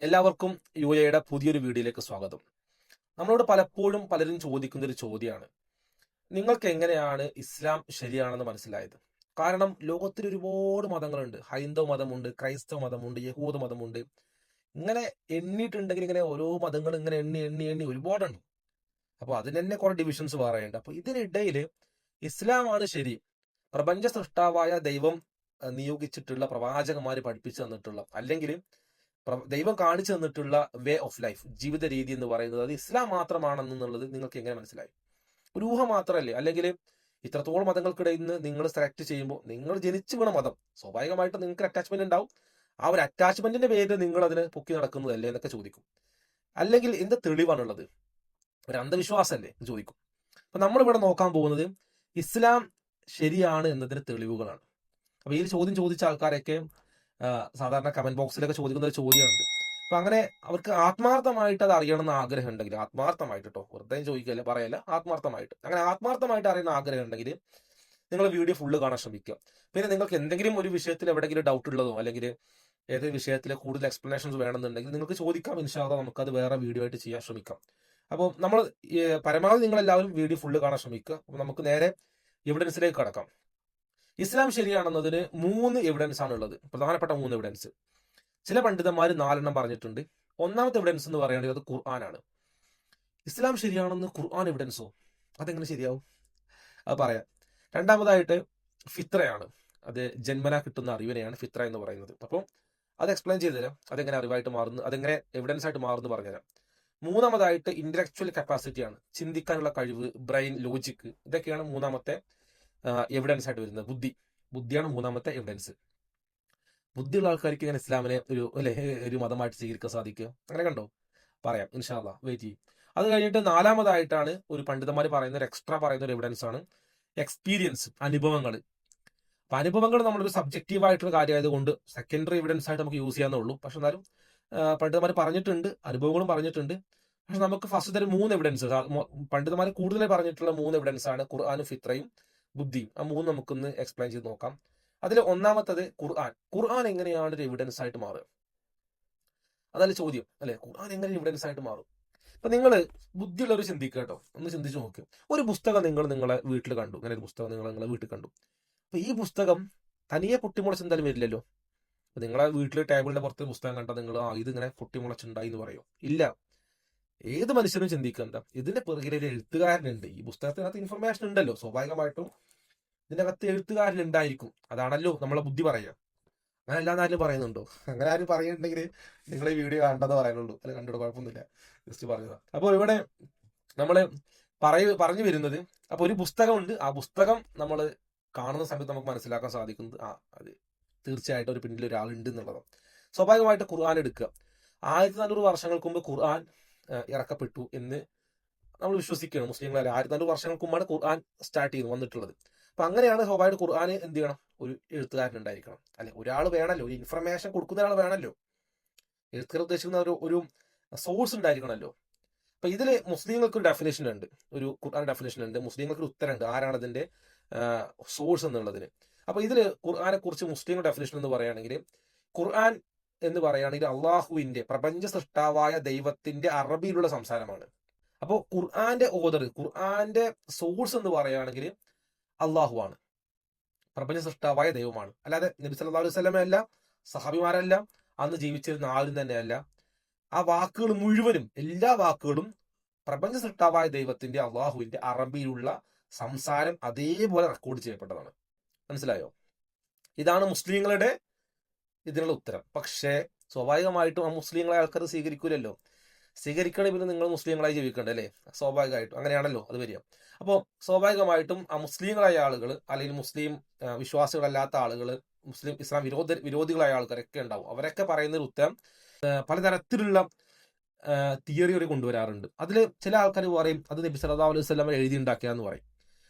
എല്ലാവർക്കും യുഎയുടെ പുതിയൊരു വീഡിയോയിലേക്ക് സ്വാഗതം. നമ്മളോട് പലപ്പോഴും പലരും ചോദിക്കുന്ന ഒരു ചോദ്യമാണ്, നിങ്ങൾക്ക് എങ്ങനെയാണ് ഇസ്ലാം ശരിയാണെന്ന് മനസ്സിലായത്? കാരണം ലോകത്തിൽ ഒരുപാട് മതങ്ങളുണ്ട്. ഹൈന്ദവ മതമുണ്ട്, ക്രൈസ്തവ മതമുണ്ട്, യഹൂദ മതമുണ്ട്. ഇങ്ങനെ എണ്ണിയിട്ടുണ്ടെങ്കിൽ ഇങ്ങനെ ഓരോ മതങ്ങൾ ഇങ്ങനെ എണ്ണി എണ്ണി എണ്ണി ഒരുപാടുണ്ട്. അപ്പോൾ അതിന് തന്നെ കുറെ ഡിവിഷൻസ് പറയുന്നുണ്ട്. അപ്പോൾ ഇതിനിടയിൽ ഇസ്ലാമാണ് ശരി, പ്രപഞ്ച സൃഷ്ടാവായ ദൈവം നിയോഗിച്ചിട്ടുള്ള പ്രവാചകന്മാർ പഠിപ്പിച്ചു തന്നിട്ടുള്ള, അല്ലെങ്കിൽ ദൈവം കാണിച്ചു തന്നിട്ടുള്ള വേ ഓഫ് ലൈഫ്, ജീവിത രീതി എന്ന് പറയുന്നത് അത് ഇസ്ലാം മാത്രമാണെന്നുള്ളത് നിങ്ങൾക്ക് എങ്ങനെ മനസ്സിലായി? ഒരു ഊഹം മാത്രമല്ലേ? അല്ലെങ്കിൽ ഇത്രത്തോളം മതങ്ങൾക്കിടയിൽ നിന്ന് നിങ്ങൾ സെലക്ട് ചെയ്യുമ്പോൾ നിങ്ങൾ ജനിച്ചു വീണ മതം സ്വാഭാവികമായിട്ട് നിങ്ങൾക്ക് അറ്റാച്ച്മെന്റ് ഉണ്ടാവും. ആ ഒരു അറ്റാച്ച്മെന്റിന്റെ പേരിൽ നിങ്ങൾ അതിനെ പൊക്കി നടക്കുന്നതല്ലേ എന്നൊക്കെ ചോദിക്കും. അല്ലെങ്കിൽ എന്ത് തെളിവാണുള്ളത്? ഒരു അന്ധവിശ്വാസമല്ലേ എന്ന് ചോദിക്കും. അപ്പൊ നമ്മളിവിടെ നോക്കാൻ പോകുന്നത് ഇസ്ലാം ശരിയാണ് എന്നതിന് തെളിവുകളാണ്. അപ്പൊ ഈ ചോദ്യം ചോദിച്ച ആൾക്കാരൊക്കെ സാധാരണ കമന്റ് ബോക്സിലൊക്കെ ചോദിക്കുന്ന ഒരു ചോദ്യമുണ്ട്. അപ്പൊ അങ്ങനെ അവർക്ക് ആത്മാർത്ഥമായിട്ട് അത് അറിയണം എന്ന് ആഗ്രഹം ഉണ്ടെങ്കിൽ, ആത്മാർത്ഥമായിട്ട് കേട്ടോ, വെറുതെ ചോദിക്കല്ല, പറയല്ല, ആത്മാർത്ഥമായിട്ട്, അങ്ങനെ ആത്മാർത്ഥമായിട്ട് അറിയുന്ന ആഗ്രഹം ഉണ്ടെങ്കിൽ നിങ്ങൾ വീഡിയോ ഫുള്ള് കാണാൻ ശ്രമിക്കുക. പിന്നെ നിങ്ങൾക്ക് എന്തെങ്കിലും ഒരു വിഷയത്തിൽ എവിടെയെങ്കിലും ഡൗട്ട് ഉള്ളതോ അല്ലെങ്കിൽ ഏത് വിഷയത്തിലെ കൂടുതൽ എക്സ്പ്ലനേഷൻസ് വേണമെന്നുണ്ടെങ്കിൽ നിങ്ങൾക്ക് ചോദിക്കാം. ഇൻഷാ അല്ലാഹ് നമുക്കത് വേറെ വീഡിയോ ആയിട്ട് ചെയ്യാൻ ശ്രമിക്കാം. അപ്പോൾ നമ്മൾ പരമാവധി നിങ്ങൾ എല്ലാവരും വീഡിയോ ഫുള്ള് കാണാൻ ശ്രമിക്കുക. അപ്പോൾ നമുക്ക് നേരെ എവിഡൻസിലേക്ക് കടക്കാം. ഇസ്ലാം ശരിയാണെന്നതിന് 3 എവിഡൻസ് ആണ് ഉള്ളത്, പ്രധാനപ്പെട്ട 3 എവിഡൻസ്. ചില പണ്ഡിതന്മാർ 4 പറഞ്ഞിട്ടുണ്ട്. ഒന്നാമത്തെ എവിഡൻസ് എന്ന് പറയുന്നത് അത് ഖുർആനാണ്. ഇസ്ലാം ശരിയാണെന്ന് ഖുർആൻ എവിഡൻസോ? അതെങ്ങനെ ശരിയാവും? അത് പറയാം. രണ്ടാമതായിട്ട് ഫിത്രയാണ്. അത് ജന്മന കിട്ടുന്ന അറിവിനെയാണ് ഫിത്ര എന്ന് പറയുന്നത്. അപ്പം അത് എക്സ്പ്ലെയിൻ ചെയ്തു തരാം, അതെങ്ങനെ അറിവായിട്ട് മാറുന്നു, അതെങ്ങനെ എവിഡൻസ് ആയിട്ട് മാറുന്നു പറഞ്ഞുതരാം. മൂന്നാമതായിട്ട് ഇന്റലക്ച്വൽ കപ്പാസിറ്റിയാണ്, ചിന്തിക്കാനുള്ള കഴിവ്, ബ്രെയിൻ, ലോജിക്ക്, ഇതൊക്കെയാണ് മൂന്നാമത്തെ എവിഡൻസ് ആയിട്ട് വരുന്നത്. ബുദ്ധിയാണ് മൂന്നാമത്തെ എവിഡൻസ്. ബുദ്ധിയുള്ള ആൾക്കാർക്ക് ഇങ്ങനെ ഇസ്ലാമിനെ ഒരു മതമായിട്ട് സ്വീകരിക്കാൻ സാധിക്കുക? അങ്ങനെ കണ്ടോ? പറയാം, ഇൻഷാ അല്ലാഹ്, വെയിറ്റ് ചെയ്യും. അത് കഴിഞ്ഞിട്ട് നാലാമതായിട്ടാണ് ഒരു പണ്ഡിതന്മാർ പറയുന്ന ഒരു എക്സ്ട്രാ പറയുന്ന ഒരു എവിഡൻസ് ആണ് എക്സ്പീരിയൻസ്, അനുഭവങ്ങൾ. അപ്പൊ അനുഭവങ്ങൾ നമ്മളൊരു സബ്ജക്റ്റീവ് ആയിട്ടുള്ള കാര്യമായതുകൊണ്ട് സെക്കൻഡറി എവിഡൻസ് ആയിട്ട് നമുക്ക് യൂസ് ചെയ്യാന്നുള്ളൂ. പക്ഷെ എന്നാലും പണ്ഡിതന്മാർ പറഞ്ഞിട്ടുണ്ട്, അനുഭവങ്ങളും പറഞ്ഞിട്ടുണ്ട്. പക്ഷെ നമുക്ക് ഫസ്റ്റ് തരം 3 എവിഡൻസ്, പണ്ഡിതന്മാർ കൂടുതലായി പറഞ്ഞിട്ടുള്ള 3 എവിഡൻസ് ആണ് ഖുർആനും ഫിത്രയും ബുദ്ധിയും. ആ 3 നമുക്കൊന്ന് എക്സ്പ്ലെയിൻ ചെയ്ത് നോക്കാം. അതിൽ ഒന്നാമത്തത് ഖുർആൻ എങ്ങനെയാണ് ഒരു എവിഡൻസ് ആയിട്ട് മാറുക? അതല്ല ചോദ്യം, അല്ലെ? ഖുർആൻ എങ്ങനെ എവിഡൻസ് ആയിട്ട് മാറും? ഇപ്പൊ നിങ്ങൾ ബുദ്ധിയുള്ളവർ ചിന്തിക്കുക കേട്ടോ, ഒന്ന് ചിന്തിച്ചു നോക്കുക. ഒരു പുസ്തകം നിങ്ങളെ വീട്ടിൽ കണ്ടു, ഇങ്ങനെ ഒരു പുസ്തകം നിങ്ങളെ വീട്ടിൽ കണ്ടു. അപ്പൊ ഈ പുസ്തകം തനിയെ പൊട്ടിമുളച്ച് എന്തായാലും വരില്ലല്ലോ. അപ്പൊ നിങ്ങളെ വീട്ടിൽ ടേബിളിന്റെ പുറത്ത് പുസ്തകം കണ്ടാൽ നിങ്ങൾ ഇത് ഇങ്ങനെ പൊട്ടിമുളച്ചുണ്ടായി എന്ന് പറയോ? ഇല്ല. ഏത് മനുഷ്യനും ചിന്തിക്കുക എന്താ, ഇതിന്റെ പിറകിൽ ഒരു എഴുത്തുകാരനുണ്ട്. ഈ പുസ്തകത്തിനകത്ത് ഇൻഫർമേഷൻ ഉണ്ടല്ലോ, സ്വാഭാവികമായിട്ടും ഇതിനകത്ത് എഴുത്തുകാരൻ ഉണ്ടായിരിക്കും. അതാണല്ലോ നമ്മളെ ബുദ്ധി പറയുക. അങ്ങനെ എല്ലാ ആരും പറയുന്നുണ്ടോ? അങ്ങനെ ആരും പറയുന്നുണ്ടെങ്കിൽ നിങ്ങൾ ഈ വീഡിയോ കണ്ടെന്ന് പറയുന്നുള്ളൂ, അല്ല കണ്ടിട്ട് കുഴപ്പമൊന്നുമില്ല, ജസ്റ്റ് പറയുക. അപ്പോൾ ഇവിടെ നമ്മൾ പറഞ്ഞു വരുന്നത്, അപ്പൊ ഒരു പുസ്തകമുണ്ട്. ആ പുസ്തകം നമ്മൾ കാണുന്ന സമയത്ത് നമുക്ക് മനസ്സിലാക്കാൻ സാധിക്കുന്നത് അത് തീർച്ചയായിട്ടും ഒരു പിന്നിൽ ഒരാളുണ്ട് എന്നുള്ളതാണ്. സ്വാഭാവികമായിട്ട് ഖുർആൻ എടുക്കുക. 1400 വർഷങ്ങൾക്ക് മുമ്പ് ഖുർആൻ ഇറക്കപ്പെട്ടു എന്ന് നമ്മൾ വിശ്വസിക്കുകയാണ് മുസ്ലിങ്ങളെ. 1400 വർഷങ്ങൾക്ക് മുമ്പാണ് ഖുർആൻ സ്റ്റാർട്ട് ചെയ്ത് വന്നിട്ടുള്ളത്. അപ്പൊ അങ്ങനെയാണ് സ്വാഭാവികമായിട്ട് ഖുർആൻ എന്ത് ചെയ്യണം? ഒരു എഴുത്തുകാരൻ ഉണ്ടായിരിക്കണം, അല്ലെ? ഒരാൾ വേണമല്ലോ, ഒരു ഇൻഫർമേഷൻ കൊടുക്കുന്ന ഒരാൾ വേണമല്ലോ. എഴുത്തുകാർ ഉദ്ദേശിക്കുന്ന ഒരു സോഴ്സ് ഉണ്ടായിരിക്കണമല്ലോ. അപ്പൊ ഇതില് മുസ്ലിങ്ങൾക്ക് ഒരു ഡെഫിനേഷൻ ഉണ്ട്, ഒരു ഖുർആൻ ഡെഫിനേഷൻ ഉണ്ട്, മുസ്ലിങ്ങൾക്ക് ഒരു ഉത്തരമുണ്ട് ആരാണ് അതിന്റെ സോഴ്സ് എന്നുള്ളതിന്. അപ്പൊ ഇതില് ഖുർആനെ കുറിച്ച് മുസ്ലിം ഡെഫിനേഷൻ എന്ന് പറയുകയാണെങ്കിൽ, ഖുർആൻ എന്ന് പറയുകയാണെങ്കിൽ അള്ളാഹുവിന്റെ, പ്രപഞ്ച സൃഷ്ടാവായ ദൈവത്തിന്റെ അറബിയിലുള്ള സംസാരമാണ്. അപ്പോൾ ഖുർആന്റെ ഓദർ, ഖുർആന്റെ സോഴ്സ് എന്ന് പറയുകയാണെങ്കിൽ അള്ളാഹു ആണ്, പ്രപഞ്ച സൃഷ്ടാവായ ദൈവമാണ്. അല്ലാതെ നബി സല്ലല്ലാഹു അലൈഹി വസല്ലമ അല്ല, സഹാബിമാരല്ല, അന്ന് ജീവിച്ചിരുന്ന ആരും തന്നെയല്ല. ആ വാക്കുകൾ മുഴുവനും, എല്ലാ വാക്കുകളും പ്രപഞ്ച സൃഷ്ടാവായ ദൈവത്തിന്റെ, അള്ളാഹുവിന്റെ അറബിയിലുള്ള സംസാരം അതേപോലെ റെക്കോർഡ് ചെയ്യപ്പെട്ടതാണ്. മനസ്സിലായോ? ഇതാണ് മുസ്ലിങ്ങളുടെ ഇതിനുള്ള ഉത്തരം. പക്ഷേ സ്വാഭാവികമായിട്ടും ആ മുസ്ലിങ്ങളെ ആൾക്കാർ സ്വീകരിക്കൂലല്ലോ. സ്വീകരിക്കണേ പിന്നെ നിങ്ങൾ മുസ്ലിങ്ങളായി ജീവിക്കണ്ടേ, അല്ലേ? സ്വാഭാവികമായിട്ടും അങ്ങനെയാണല്ലോ അത് വരിക. അപ്പോൾ സ്വാഭാവികമായിട്ടും ആ മുസ്ലിങ്ങളായ ആളുകൾ, അല്ലെങ്കിൽ മുസ്ലിം വിശ്വാസികളല്ലാത്ത ആളുകൾ, ഇസ്ലാം വിരോധികളായ ആൾക്കാരൊക്കെ ഉണ്ടാവും. അവരൊക്കെ പറയുന്ന ഒരു ഉത്തരം പലതരത്തിലുള്ള തിയറികൾ കൊണ്ടുവരാറുണ്ട്. അതിൽ ചില ആൾക്കാർ പറയും അത് നബി സല്ലല്ലാഹു അലൈഹി വസല്ലം എഴുതി ഉണ്ടാക്കിയാന്ന് പറയും.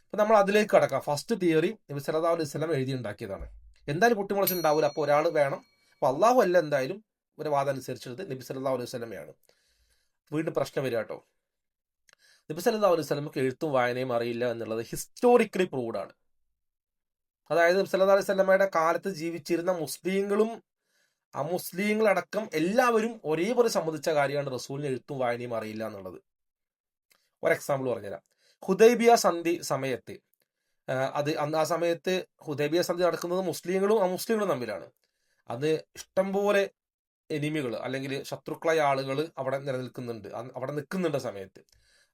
അപ്പൊ നമ്മൾ അതിലേക്ക് കടക്കാം. ഫസ്റ്റ് തിയറി, നബി സല്ലല്ലാഹു അലൈഹി വസല്ലം എഴുതി ഉണ്ടാക്കിയതാണ്. എന്തായാലും പൊട്ടിമുളച്ചുണ്ടാവില്ല, അപ്പോൾ ഒരാൾ വേണം. അപ്പൊ അള്ളാഹു അല്ല, എന്തായാലും ഒരു വാദം അനുസരിച്ചത് നബി സല്ലല്ലാഹു അലൈഹി വസല്ലമയാണ്. വീണ്ടും പ്രശ്നം വരിക കേട്ടോ. നബി സല്ലല്ലാഹു അലൈഹി വസല്ലമക്ക് എഴുത്തും വായനയും അറിയില്ല എന്നുള്ളത് ഹിസ്റ്റോറിക്കലി പ്രൂവ്ഡ് ആണ്. അതായത് നബി സല്ലല്ലാഹു അലൈഹി വസല്ലമയുടെ കാലത്ത് ജീവിച്ചിരുന്ന മുസ്ലിങ്ങളും അമുസ്ലിങ്ങളടക്കം എല്ലാവരും ഒരേപോലെ സമ്മതിച്ച കാര്യമാണ് റസൂലിന് എഴുത്തും വായനയും അറിയില്ല എന്നുള്ളത്. ഒരു എക്സാമ്പിൾ പറഞ്ഞുതരാം. ഹുദൈബിയ സന്ധി സമയത്ത് അന്ന് ആ സമയത്ത് ഹുദൈബിയ സന്ധി നടക്കുന്നത് മുസ്ലിങ്ങളും അമുസ്ലിങ്ങളും തമ്മിലാണ്. അന്ന് ഇഷ്ടംപോലെ എനിമികൾ അല്ലെങ്കിൽ ശത്രുക്കളായ ആളുകൾ അവിടെ നിലനിൽക്കുന്നുണ്ട്, അവിടെ നിൽക്കുന്നുണ്ട് സമയത്ത്.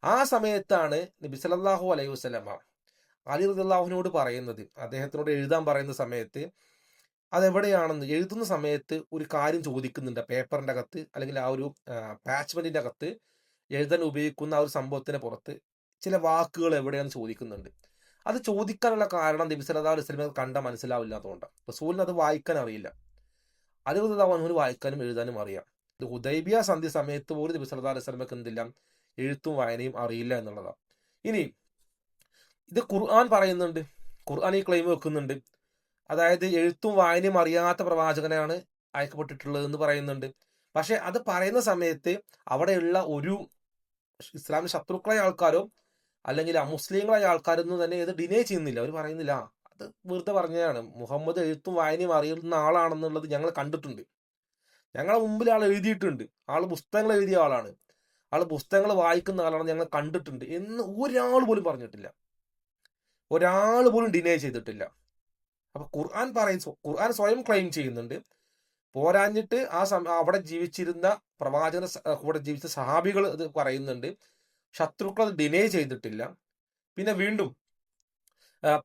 ആ സമയത്താണ് നബി സല്ലല്ലാഹു അലൈഹി വസല്ലമ അലി റളിയല്ലാഹുവിനോട് പറയുന്നത്, അദ്ദേഹത്തിനോട് എഴുതാൻ പറയുന്ന സമയത്ത് അതെവിടെയാണെന്ന് എഴുതുന്ന സമയത്ത് ഒരു കാര്യം ചോദിക്കുന്നുണ്ട്. പേപ്പറിന്റെ അകത്ത് അല്ലെങ്കിൽ ആ ഒരു പാച്ച്മെന്റിന്റെ അകത്ത് എഴുതാൻ ഉപയോഗിക്കുന്ന ആ ഒരു സംഭവത്തിന് പുറത്ത് ചില വാക്കുകൾ എവിടെയാണെന്ന് ചോദിക്കുന്നുണ്ട്. അത് ചോദിക്കാനുള്ള കാരണം നബി സല്ലല്ലാഹു അലൈഹി വസല്ലമ കണ്ടാൽ മനസ്സിലാവില്ലാത്തതുകൊണ്ടാണ്. റസൂലിന് അത് വായിക്കാൻ അറിയില്ല. അലി റളിയല്ലാഹു അൻഹുവിന് വായിക്കാനും എഴുതാനും അറിയാം. ഇത് ഹുദൈബിയ സന്ധി സമയത്ത് പോലും നബി സല്ലല്ലാഹു അലൈഹി വസല്ലമക്ക് എന്തില്ല, എഴുത്തും വായനയും അറിയില്ല എന്നുള്ളതാണ്. ഇനി ഇത് ഖുർആൻ പറയുന്നുണ്ട്, ഖുർആൻ ഈ ക്ലെയിം വെക്കുന്നുണ്ട്. അതായത് എഴുത്തും വായനയും അറിയാത്ത പ്രവാചകനാണ് അയക്കപ്പെട്ടിട്ടുള്ളത് എന്ന് പറയുന്നുണ്ട്. പക്ഷെ അത് പറയുന്ന സമയത്ത് അവിടെയുള്ള ഒരു ഇസ്ലാമിന് ശത്രുക്കളായ ആൾക്കാരോ അല്ലെങ്കിൽ അമുസ്ലിങ്ങളായ ആൾക്കാരൊന്നും തന്നെ ഇത് ഡിനേ ചെയ്യുന്നില്ല. അവർ പറയുന്നില്ല, അത് വെറുതെ പറഞ്ഞതാണ്, മുഹമ്മദ് എഴുത്തും വായനയും അറിയുന്ന ആളാണെന്നുള്ളത് ഞങ്ങൾ കണ്ടിട്ടുണ്ട്, ഞങ്ങളെ മുമ്പിൽ ആൾ എഴുതിയിട്ടുണ്ട്, ആൾ പുസ്തകങ്ങൾ എഴുതിയ ആളാണ്, ആൾ പുസ്തകങ്ങൾ വായിക്കുന്ന ആളാണ്, ഞങ്ങൾ കണ്ടിട്ടുണ്ട് എന്ന് ഒരാൾ പോലും പറഞ്ഞിട്ടില്ല, ഒരാൾ പോലും ഡിനേ ചെയ്തിട്ടില്ല. അപ്പൊ ഖുർആൻ സ്വയം ക്ലെയിം ചെയ്യുന്നുണ്ട്. പോരാഞ്ഞിട്ട് അവിടെ ജീവിച്ചിരുന്ന പ്രവാചകന കൂടെ ജീവിച്ച സഹാബികൾ ഇത് പറയുന്നുണ്ട്. ശത്രുക്കൾ അത് ഡിനേ ചെയ്തിട്ടില്ല. പിന്നെ വീണ്ടും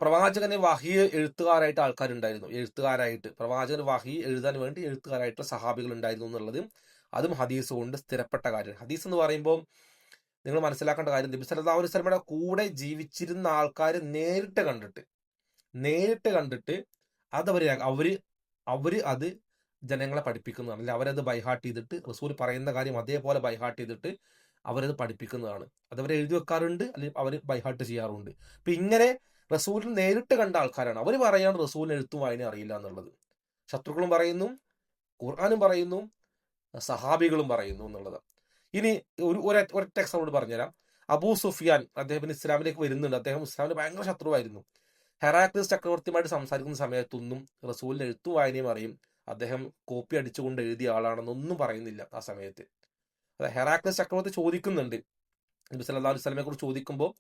പ്രവാചകന് വഹി എഴുത്തുകാരായിട്ട് ആൾക്കാരുണ്ടായിരുന്നു, പ്രവാചകന് വഹി എഴുതാൻ വേണ്ടി എഴുത്തുകാരായിട്ടുള്ള സഹാബികൾ ഉണ്ടായിരുന്നു എന്നുള്ളത് അതും ഹദീസ് കൊണ്ട് സ്ഥിരപ്പെട്ട കാര്യമാണ്. ഹദീസ് എന്ന് പറയുമ്പോൾ നിങ്ങൾ മനസ്സിലാക്കേണ്ട കാര്യം, നബി സല്ലല്ലാഹു അലൈഹി വസല്ലമയുടെ കൂടെ ജീവിച്ചിരുന്ന ആൾക്കാർ നേരിട്ട് കണ്ടിട്ട് അവര് അത് ജനങ്ങളെ പഠിപ്പിക്കുന്നതാണ്. അല്ലെങ്കിൽ അവരത് ബൈഹാർട്ട് ചെയ്തിട്ട് റസൂൽ പറയുന്ന കാര്യം അതേപോലെ ബൈഹാർട്ട് ചെയ്തിട്ട് അവരത് പഠിപ്പിക്കുന്നതാണ്. അതവർ എഴുതി വെക്കാറുണ്ട്, അല്ലെങ്കിൽ അവർ ബൈഹാർട്ട് ചെയ്യാറുണ്ട്. അപ്പൊ ഇങ്ങനെ റസൂലിന് നേരിട്ട് കണ്ട ആൾക്കാരാണ്. അവർ പറയാണ് റസൂലിന് എഴുത്തും വായന അറിയില്ല എന്നുള്ളത്. ശത്രുക്കളും പറയുന്നു, ഖുർആനും പറയുന്നു, സഹാബികളും പറയുന്നു എന്നുള്ളത്. ഇനി ഒരൊറ്റ എക്സാമ്പിൾ പറഞ്ഞുതരാം. അബൂ സുഫിയാൻ അദ്ദേഹത്തിന് ഇസ്ലാമിലേക്ക് വരുന്നുണ്ട്. അദ്ദേഹം ഇസ്ലാമിന് ഭയങ്കര ശത്രുവായിരുന്നു. ഹെറാക്ലിസ് ചക്രവർത്തിയുമായിട്ട് സംസാരിക്കുന്ന സമയത്തൊന്നും റസൂലിന് എഴുത്തും വായനയും അറിയും, അദ്ദേഹം കോപ്പി അടിച്ചുകൊണ്ട് എഴുതിയ ആളാണെന്നൊന്നും പറയുന്നില്ല ആ സമയത്ത്. അത് ഹെറാക്ലിസ് ചക്രവർത്തി ചോദിക്കുന്നുണ്ട്, നബി സല്ലല്ലാഹു അലൈഹി വസല്ലമയെ കുറിച്ച് ചോദിക്കുമ്പോൾ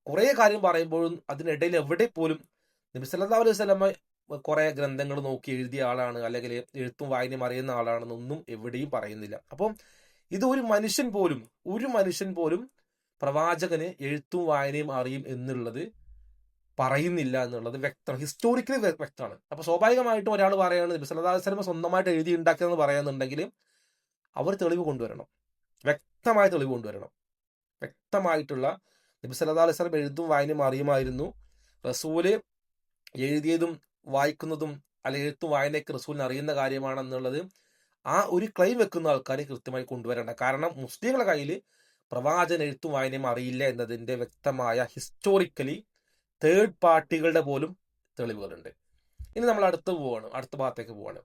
കുറേ കാര്യം പറയുമ്പോഴും അതിനിടയിൽ എവിടെ പോലും നബി സല്ലല്ലാഹു അലൈഹി വസല്ലമ കുറെ ഗ്രന്ഥങ്ങൾ നോക്കി എഴുതിയ ആളാണ് അല്ലെങ്കിൽ എഴുത്തും വായനയും അറിയുന്ന ആളാണെന്നൊന്നും എവിടെയും പറയുന്നില്ല. അപ്പം ഇത് ഒരു മനുഷ്യൻ പോലും പ്രവാചകന് എഴുത്തും വായനയും അറിയും എന്നുള്ളത് പറയുന്നില്ല എന്നുള്ളത് വ്യക്തമാണ്, ഹിസ്റ്റോറിക്കലി വ്യക്തമാണ്. അപ്പൊ സ്വാഭാവികമായിട്ടും ഒരാൾ പറയുകയാണ് നബി സല്ലല്ലാഹു അലൈഹി വസല്ലമ സ്വന്തമായിട്ട് എഴുതി ഉണ്ടാക്കിയെന്ന് പറയുന്നുണ്ടെങ്കിൽ അവർ തെളിവ് കൊണ്ടുവരണം, വ്യക്തമായ തെളിവ് കൊണ്ടുവരണം. വ്യക്തമായിട്ടുള്ള നബി സല്ലല്ലാഹു അലൈഹി വസല്ലം എഴുത്തും വായനയും അറിയുമായിരുന്നു, റസൂല് എഴുതിയതും വായിക്കുന്നതും അല്ലെങ്കിൽ എഴുത്തും വായനയൊക്കെ റസൂലിന് അറിയുന്ന കാര്യമാണെന്നുള്ളത് ആ ഒരു ക്ലെയിം വെക്കുന്ന ആൾക്കാർ കൃത്യമായി കൊണ്ടുവരേണ്ട. കാരണം മുസ്ലിങ്ങളുടെ കയ്യിൽ പ്രവാചകൻ എഴുത്തും വായനയും അറിയില്ല എന്നതിന്റെ വ്യക്തമായ ഹിസ്റ്റോറിക്കലി തേർഡ് പാർട്ടികളുടെ പോലും തെളിവുകളുണ്ട്. ഇനി നമ്മൾ അടുത്ത ഭാഗത്തേക്ക് പോവാണ്.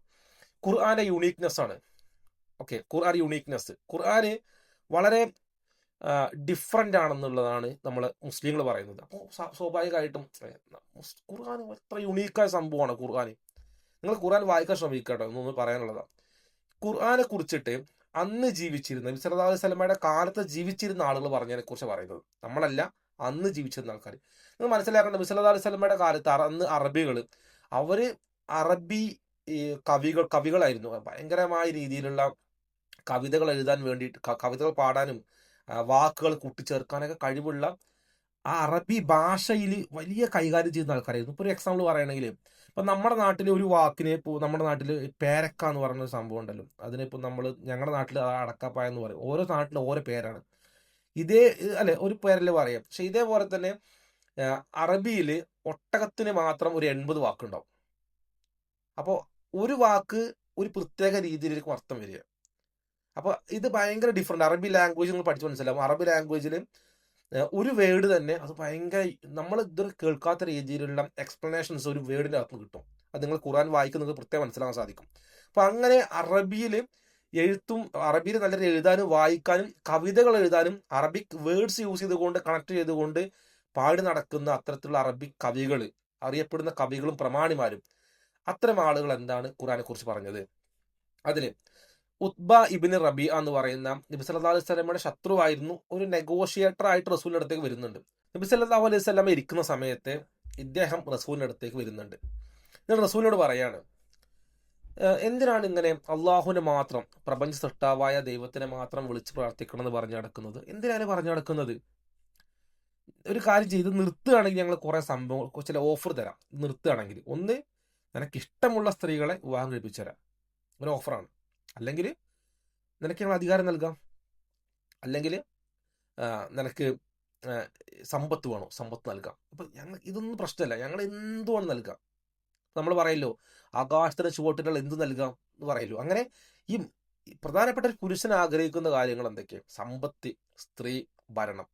ഖുർആന്റെ യുണീക്നെസ് ആണ്. ഓക്കെ, ഖുർആന് വളരെ ഡിഫറൻ്റ് ആണെന്നുള്ളതാണ് നമ്മൾ മുസ്ലിങ്ങൾ പറയുന്നത്. അപ്പോൾ സ്വാഭാവികമായിട്ടും ഖുർആൻ എത്ര യുണീക്കായ സംഭവമാണ് ഖുർആൻ. നിങ്ങൾ ഖുർആൻ വായിക്കാൻ ശ്രമിക്കട്ടോ എന്നൊന്ന് പറയാനുള്ളതാണ്. ഖുർആനെ കുറിച്ചിട്ട് അന്ന് ജീവിച്ചിരുന്ന നബി സല്ലല്ലാഹു അലൈഹി വസല്ലമയുടെ കാലത്ത് ജീവിച്ചിരുന്ന ആളുകൾ പറഞ്ഞതിനെ കുറിച്ച് പറയുന്നത്, നമ്മളല്ല, അന്ന് ജീവിച്ചിരുന്ന ആൾക്കാർ. നിങ്ങൾ മനസ്സിലാക്കേണ്ട, നബി സല്ലല്ലാഹു അലൈഹി വസല്ലമയുടെ കാലത്ത് അന്ന് അറബികൾ അവര് അറബി കവികളായിരുന്നു. ഭയങ്കരമായ രീതിയിലുള്ള കവിതകൾ എഴുതാൻ വേണ്ടിയിട്ട്, കവിതകൾ പാടാനും വാക്കുകൾ കൂട്ടിച്ചേർക്കാനൊക്കെ കഴിവുള്ള ആ അറബി ഭാഷയിൽ വലിയ കൈകാര്യം ചെയ്യുന്ന ആൾക്കാരായിരുന്നു. ഇപ്പോൾ ഒരു എക്സാമ്പിൾ പറയുകയാണെങ്കിൽ, ഇപ്പം നമ്മുടെ നാട്ടിലെ ഒരു വാക്കിനെ, ഇപ്പോൾ നമ്മുടെ നാട്ടിൽ പേരക്ക എന്ന് പറയുന്ന ഒരു സംഭവം ഉണ്ടല്ലോ, അതിനിപ്പോൾ ഞങ്ങളുടെ നാട്ടിൽ അടക്കപ്പായ എന്ന് പറയും. ഓരോ നാട്ടിലും ഓരോ പേരാണ്. അല്ലെ, ഒരു പേരല്ലേ പറയാം. പക്ഷെ ഇതേപോലെ തന്നെ അറബിയിൽ ഒട്ടകത്തിന് മാത്രം ഒരു 80 വാക്കുണ്ടാവും. അപ്പോൾ ഒരു വാക്ക് ഒരു പ്രത്യേക രീതിയിലേക്ക് അർത്ഥം വരിക. അപ്പോൾ ഇത് ഭയങ്കര ഡിഫറെന്റ്. അറബി ലാംഗ്വേജ് നിങ്ങൾ പഠിച്ചു മനസ്സിലാവും. അറബി ലാംഗ്വേജിൽ ഒരു വേർഡ് തന്നെ അത് ഭയങ്കര നമ്മൾ ഇതുവരെ കേൾക്കാത്ത രീതിയിലുള്ള എക്സ്പ്ലനേഷൻസ് ഒരു വേർഡിൻ്റെ അകത്ത് കിട്ടും. അത് നിങ്ങൾ ഖുർആൻ വായിക്കുന്നത് പ്രത്യേകം മനസ്സിലാക്കാൻ സാധിക്കും. അപ്പൊ അങ്ങനെ അറബിയിൽ നല്ല എഴുതാനും വായിക്കാനും കവിതകൾ എഴുതാനും അറബിക് വേർഡ്സ് യൂസ് ചെയ്തുകൊണ്ട് കണക്ട് ചെയ്തുകൊണ്ട് പാടി നടക്കുന്ന അത്തരത്തിലുള്ള അറബിക് കവികൾ, അറിയപ്പെടുന്ന കവികളും പ്രമാണിമാരും, അത്തരം ആളുകൾ എന്താണ് ഖുർആനെ കുറിച്ച് പറഞ്ഞത്? അതില് ഉത്ബ ഇബ്നു റബീഅ എന്ന് പറയുന്ന നബി സല്ലല്ലാഹു അലൈഹി വസല്ലമയുടെ ശത്രുവായിരുന്നു, ഒരു നെഗോഷിയേറ്റർ ആയിട്ട് റസൂലിന്റെ അടുത്തേക്ക് വരുന്നുണ്ട്. നബി സല്ലല്ലാഹു അലൈഹി വസല്ലമ ഇരിക്കുന്ന സമയത്ത് ഇദ്ദേഹം റസൂലിന്റെ അടുത്തേക്ക് വരുന്നുണ്ട്. എന്നിട്ട് റസൂലിനോട് പറയാണ്, എന്തിനാണ് ഇങ്ങനെ അള്ളാഹുവിനെ മാത്രം, പ്രപഞ്ച സൃഷ്ടാവായ ദൈവത്തിനെ മാത്രം വിളിച്ച് പ്രാർത്ഥിക്കണം എന്ന് പറഞ്ഞു നടക്കുന്നത്? എന്തിനാണ് പറഞ്ഞു നടക്കുന്നത്? ഒരു കാര്യം ചെയ്ത് നിർത്തുകയാണെങ്കിൽ ഞങ്ങൾ കുറെ സംഭവങ്ങൾ, ചില ഓഫർ തരാം. നിർത്തുകയാണെങ്കിൽ ഒന്ന്, നിനക്ക് ഇഷ്ടമുള്ള സ്ത്രീകളെ വിവാഹം കഴിപ്പിച്ചു തരാം, ഒരു ഓഫറാണ്. അല്ലെങ്കിൽ നിനക്ക് ഞങ്ങൾ അധികാരം നൽകാം. അല്ലെങ്കിൽ നിനക്ക് സമ്പത്ത് വേണോ, സമ്പത്ത് നൽകാം. അപ്പൊ ഞങ്ങൾ ഇതൊന്നും പ്രശ്നമല്ല, ഞങ്ങൾ എന്തുവാണ് നൽകാം. നമ്മൾ പറയല്ലോ, ആകാശത്തിന് ചുവട്ടിലുള്ള എന്ത് നൽകാം എന്ന് പറയല്ലോ. അങ്ങനെ ഈ പ്രധാനപ്പെട്ട ഒരു പുരുഷൻ ആഗ്രഹിക്കുന്ന കാര്യങ്ങൾ എന്തൊക്കെയാണ്? സമ്പത്ത്, സ്ത്രീ, ഭരണം.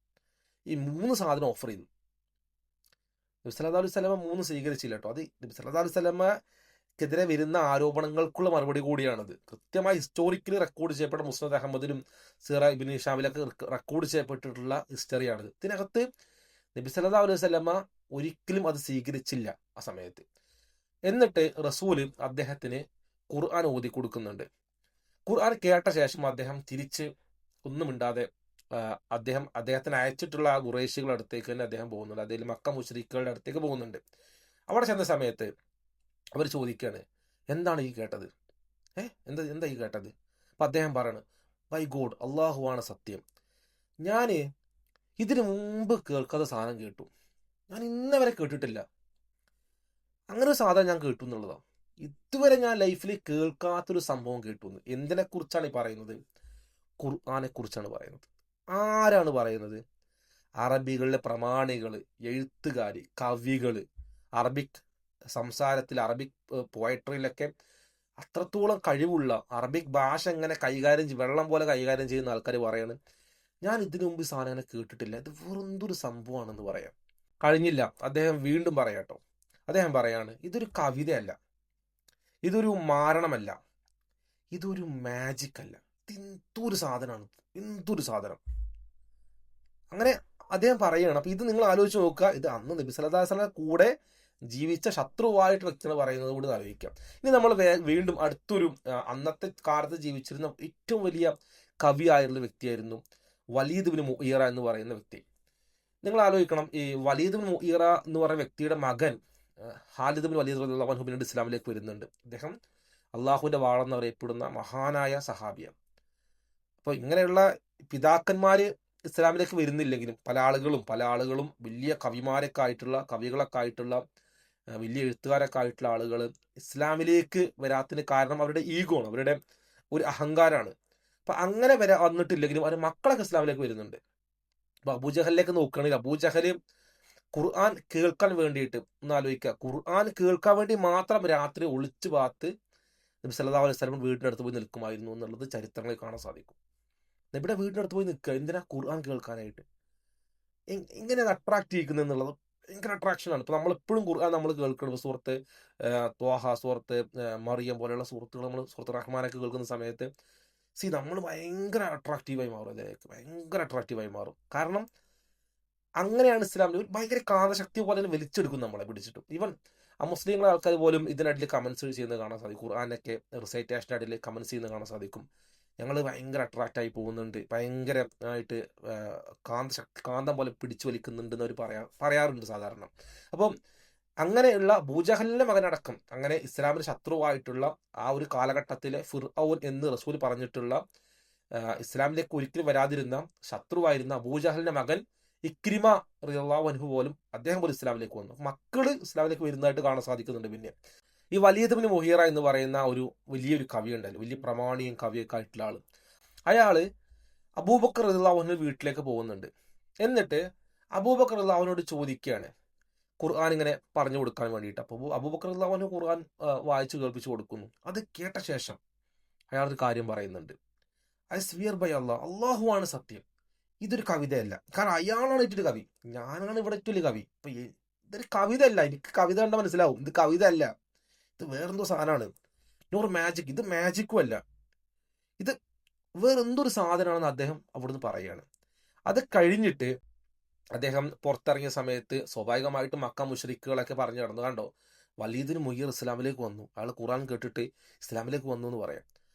ഈ 3 സാധനം ഓഫർ ചെയ്തു. നബി സല്ലല്ലാഹു അലൈഹി വസല്ലമ 3 സ്വീകരിച്ചില്ല കേട്ടോ. അത് നബി സല്ലല്ലാഹു അലൈഹി വസല്ലമക്കെതിരെ വരുന്ന ആരോപണങ്ങൾക്കുള്ള മറുപടി കൂടിയാണത്. കൃത്യമായി ഹിസ്റ്റോറിക്കലി റെക്കോർഡ് ചെയ്യപ്പെട്ട മുസ്നദ് അഹമ്മദിലും സീറ ഇബ്നു ഹിഷാമിലൊക്കെ റെക്കോർഡ് ചെയ്യപ്പെട്ടിട്ടുള്ള ഹിസ്റ്ററിയാണിത്. ഇതിനകത്ത് നബി സല്ലല്ലാഹു അലൈഹി വസല്ലമ ഒരിക്കലും അത് സ്വീകരിച്ചില്ല ആ സമയത്ത്. എന്നിട്ട് റസൂല് അദ്ദേഹത്തിന് ഖുർആൻ ഓതി കൊടുക്കുന്നുണ്ട്. ഖുർആൻ കേട്ട ശേഷം അദ്ദേഹം തിരിച്ച് ഒന്നും മിണ്ടാതെ അദ്ദേഹത്തിന് അയച്ചിട്ടുള്ള ആ ഖുറൈശികളുടെ അടുത്തേക്ക് തന്നെ അദ്ദേഹം പോകുന്നുണ്ട്. അതിൽ മക്ക മുശ്രിക്കുകളുടെ അടുത്തേക്ക് പോകുന്നുണ്ട്. അവിടെ ചെന്ന സമയത്ത് അവർ ചോദിക്കുകയാണ്, എന്താണ് ഈ കേട്ടത്? എന്താ ഈ കേട്ടത്? അപ്പൊ അദ്ദേഹം പറയാണ്, ബൈ ഗോഡ്, അള്ളാഹുവാണ് സത്യം, ഞാൻ ഇതിനു മുമ്പ് കേൾക്കാത്ത സാധനം കേട്ടു, ഞാൻ ഇന്നേ വരെ കേട്ടിട്ടില്ല. അങ്ങനെ ഒരു സാധനം ഞാൻ കേട്ടു എന്നുള്ളതാണ്. ഇതുവരെ ഞാൻ ലൈഫിൽ കേൾക്കാത്തൊരു സംഭവം കേട്ടു. എന്തിനെ കുറിച്ചാണ് ഈ പറയുന്നത്? ഖുർആനെ കുറിച്ചാണ് പറയുന്നത്. ആരാണ് പറയുന്നത്? അറബികളിലെ പ്രമാണികള്, എഴുത്തുകാര്, കവികള്, അറബിക് സംസാരത്തിൽ, അറബിക് പോയട്രിയിലൊക്കെ അത്രത്തോളം കഴിവുള്ള, അറബിക് ഭാഷ എങ്ങനെ വെള്ളം പോലെ കൈകാര്യം ചെയ്യുന്ന ആൾക്കാർ പറയാണ്, ഞാൻ ഇതിനു മുമ്പ് ഈ സാധനം അങ്ങനെ കേട്ടിട്ടില്ല, ഇത് വെറുതൊരു സംഭവമാണെന്ന് പറയാം. കഴിഞ്ഞില്ല, അദ്ദേഹം വീണ്ടും പറയാട്ടോ. അദ്ദേഹം പറയാണ്, ഇതൊരു കവിതയല്ല, ഇതൊരു മാരണമല്ല, ഇതൊരു മാജിക് അല്ല, എന്തൊരു സാധനമാണ്, എന്തൊരു സാധനം. അങ്ങനെ അദ്ദേഹം പറയുകയാണ്. അപ്പൊ ഇത് നിങ്ങൾ ആലോചിച്ച് നോക്കുക, ഇത് അന്ന് നബി സല്ലല്ലാഹു അലൈഹി വസല്ലം കൂടെ ജീവിച്ച ശത്രുവായിട്ട് വ്യക്തികൾ പറയുന്നത് കൂടി ആലോചിക്കാം. ഇനി നമ്മൾ വീണ്ടും അടുത്തൊരു അന്നത്തെ കാലത്ത് ജീവിച്ചിരുന്ന ഏറ്റവും വലിയ കവിയായിട്ടുള്ള വ്യക്തിയായിരുന്നു വലീദ് ഇബ്നു മുഈറ എന്ന് പറയുന്ന വ്യക്തി. നിങ്ങൾ ആലോചിക്കണം, ഈ വലീദ് ഇബ്നു മുഈറ എന്ന് പറയുന്ന വ്യക്തിയുടെ മകൻ ഖാലിദ് ഇബ്നു വലീദ് റളിയല്ലാഹു അൻഹു പിന്നീട് ഇസ്ലാമിലേക്ക് വരുന്നുണ്ട്. അദ്ദേഹം അള്ളാഹുവിന്റെ വാളെന്ന് അറിയപ്പെടുന്ന മഹാനായ സഹാബിയാണ്. അപ്പോൾ ഇങ്ങനെയുള്ള പിതാക്കന്മാര് ഇസ്ലാമിലേക്ക് വരുന്നില്ലെങ്കിലും പല ആളുകളും വലിയ കവികളൊക്കെ ആയിട്ടുള്ള വലിയ എഴുത്തുകാരൊക്കെ ആയിട്ടുള്ള ആളുകൾ ഇസ്ലാമിലേക്ക് വരാത്തിന് കാരണം അവരുടെ ഈഗോ ആണ്, അവരുടെ ഒരു അഹങ്കാരമാണ്. അപ്പൊ അങ്ങനെ വന്നിട്ടില്ലെങ്കിലും അവരുടെ മക്കളൊക്കെ ഇസ്ലാമിലേക്ക് വരുന്നുണ്ട്. അപ്പൊ അബൂജഹലിലേക്ക് നോക്കുകയാണെങ്കിൽ അബൂജഹല് ഖുർആൻ കേൾക്കാൻ വേണ്ടിയിട്ട്, ഒന്ന് ആലോചിക്കുക, ഖുർആൻ കേൾക്കാൻ വേണ്ടി മാത്രം രാത്രി ഒളിച്ചു പാത്ത് നബി സല്ലല്ലാഹു അലൈഹി വസല്ലം വീടിന്റെ അടുത്ത് പോയി നിൽക്കുമായിരുന്നു എന്നുള്ളത് ചരിത്രങ്ങളിൽ കാണാൻ സാധിക്കും. നബിയുടെ വീടിന്റെ അടുത്ത് പോയി നിൽക്കുക, എന്തിനാ? ഖുർആൻ കേൾക്കാനായിട്ട്. ഇങ്ങനെ അത് അട്രാക്ട് ചെയ്യിക്കുന്നത് എന്നുള്ളത് ഭയങ്കര അട്രാക്ഷനാണ്. ഇപ്പൊ നമ്മളെപ്പോഴും ഖുർആൻ നമ്മൾ കേൾക്കണം. സൂറത്ത് ത്വാഹ, സൂറത്ത് മറിയം പോലെയുള്ള സൂറത്തുകൾ, നമ്മൾ സൂറത്ത് റഹ്മാനൊക്കെ കേൾക്കുന്ന സമയത്ത് നമ്മൾ ഭയങ്കര അട്രാക്റ്റീവായി മാറും, അതിലേക്ക് ഭയങ്കര അട്രാക്റ്റീവായി മാറും. കാരണം അങ്ങനെയാണ് ഇസ്ലാമിൽ ഭയങ്കര കാന്തശക്തി പോലെ വലിച്ചെടുക്കും നമ്മളെ പിടിച്ചിട്ടും. ഈവൻ ആ മുസ്ലിങ്ങളെ ആൾക്കാർ പോലും ഇതിനടിയിൽ കമന്റ്സ് ചെയ്യുന്നത് കാണാൻ സാധിക്കും. ഖുർആനൊക്കെ റിസൈറ്റേഷൻ അടിയിൽ കമന്റ്സ് ചെയ്യുന്നത് കാണാൻ സാധിക്കും. ഞങ്ങൾ ഭയങ്കര അട്രാക്റ്റ് ആയി പോകുന്നുണ്ട്, ഭയങ്കര ആയിട്ട് കാന്തം പോലെ പിടിച്ചു വലിക്കുന്നുണ്ട് എന്ന് അവർ പറയാറുണ്ട് സാധാരണ. അപ്പം അങ്ങനെയുള്ള ബൂജഹലിന്റെ മകനടക്കം അങ്ങനെ ഇസ്ലാമിന് ശത്രുവായിട്ടുള്ള ആ ഒരു കാലഘട്ടത്തിലെ ഫിർഔൻ എന്ന് റസൂൽ പറഞ്ഞിട്ടുള്ള ഇസ്ലാമിലേക്ക് ഒരിക്കലും വരാതിരുന്ന ശത്രുവായിരുന്ന അബൂജഹലിന്റെ മകൻ ഇക്രിമ റളിയല്ലാഹു അൻഹു പോലും, അദ്ദേഹം പോലും ഇസ്ലാമിലേക്ക് വന്നു. മക്കള് ഇസ്ലാമിലേക്ക് വരുന്നതായിട്ട് കാണാൻ സാധിക്കുന്നുണ്ട്. പിന്നെ ഈ വലീദ് ഇബ്നു മുഗീറ എന്ന് പറയുന്ന ഒരു വലിയൊരു കവി ഉണ്ടല്ലോ, വലിയ പ്രമാണിയും കവിയൊക്കെ ആയിട്ടുള്ള ആള്, അയാള് അബൂബക്കർ റളിയല്ലാഹു അൻഹു വീട്ടിലേക്ക് പോകുന്നുണ്ട്. എന്നിട്ട് അബൂബക്കർ റളിയല്ലാഹു അൻഹുവിനോട് ചോദിക്കുകയാണ് ഖുർആൻ ഇങ്ങനെ പറഞ്ഞു കൊടുക്കാൻ വേണ്ടിയിട്ട്. അപ്പോൾ അബൂബക്കർ റളിയല്ലാഹു അൻഹു ഖുർആൻ വായിച്ചു കേൾപ്പിച്ചു കൊടുക്കുന്നു. അത് കേട്ട ശേഷം അയാൾ ഒരു കാര്യം പറയുന്നുണ്ട്, ഐ സ്വിയർ ബൈ അള്ളാഹ്, അള്ളാഹുവാണ് സത്യം, ഇതൊരു കവിതയല്ല. കാരണം അയാളാണ് ഏറ്റവും കവി, ഞാനാണ് ഇവിടെ ഏറ്റവും വലിയ കവി. അപ്പൊ ഇതൊരു കവിത അല്ല, എനിക്ക് കവിത കണ്ട മനസ്സിലാവും, ഇത് കവിത അല്ല, ഇത് വേറെന്തോ സാധനമാണ്, നോർ മാജിക്, ഇത് മാജിക്കും അല്ല, ഇത് വേറെന്തൊരു സാധനമാണെന്ന് അദ്ദേഹം അവിടുന്ന് പറയുകയാണ്. അത് കഴിഞ്ഞിട്ട് അദ്ദേഹം പുറത്തിറങ്ങിയ സമയത്ത് സ്വാഭാവികമായിട്ടും മക്ക മുശ്രിക്കുകളൊക്കെ പറഞ്ഞു നടന്നു, കണ്ടോ വലീദിന് മുഗീർ ഇസ്ലാമിലേക്ക് വന്നു, അയാൾ ഖുർആൻ കേട്ടിട്ട് ഇസ്ലാമിലേക്ക് വന്നു എന്ന് പറയാം.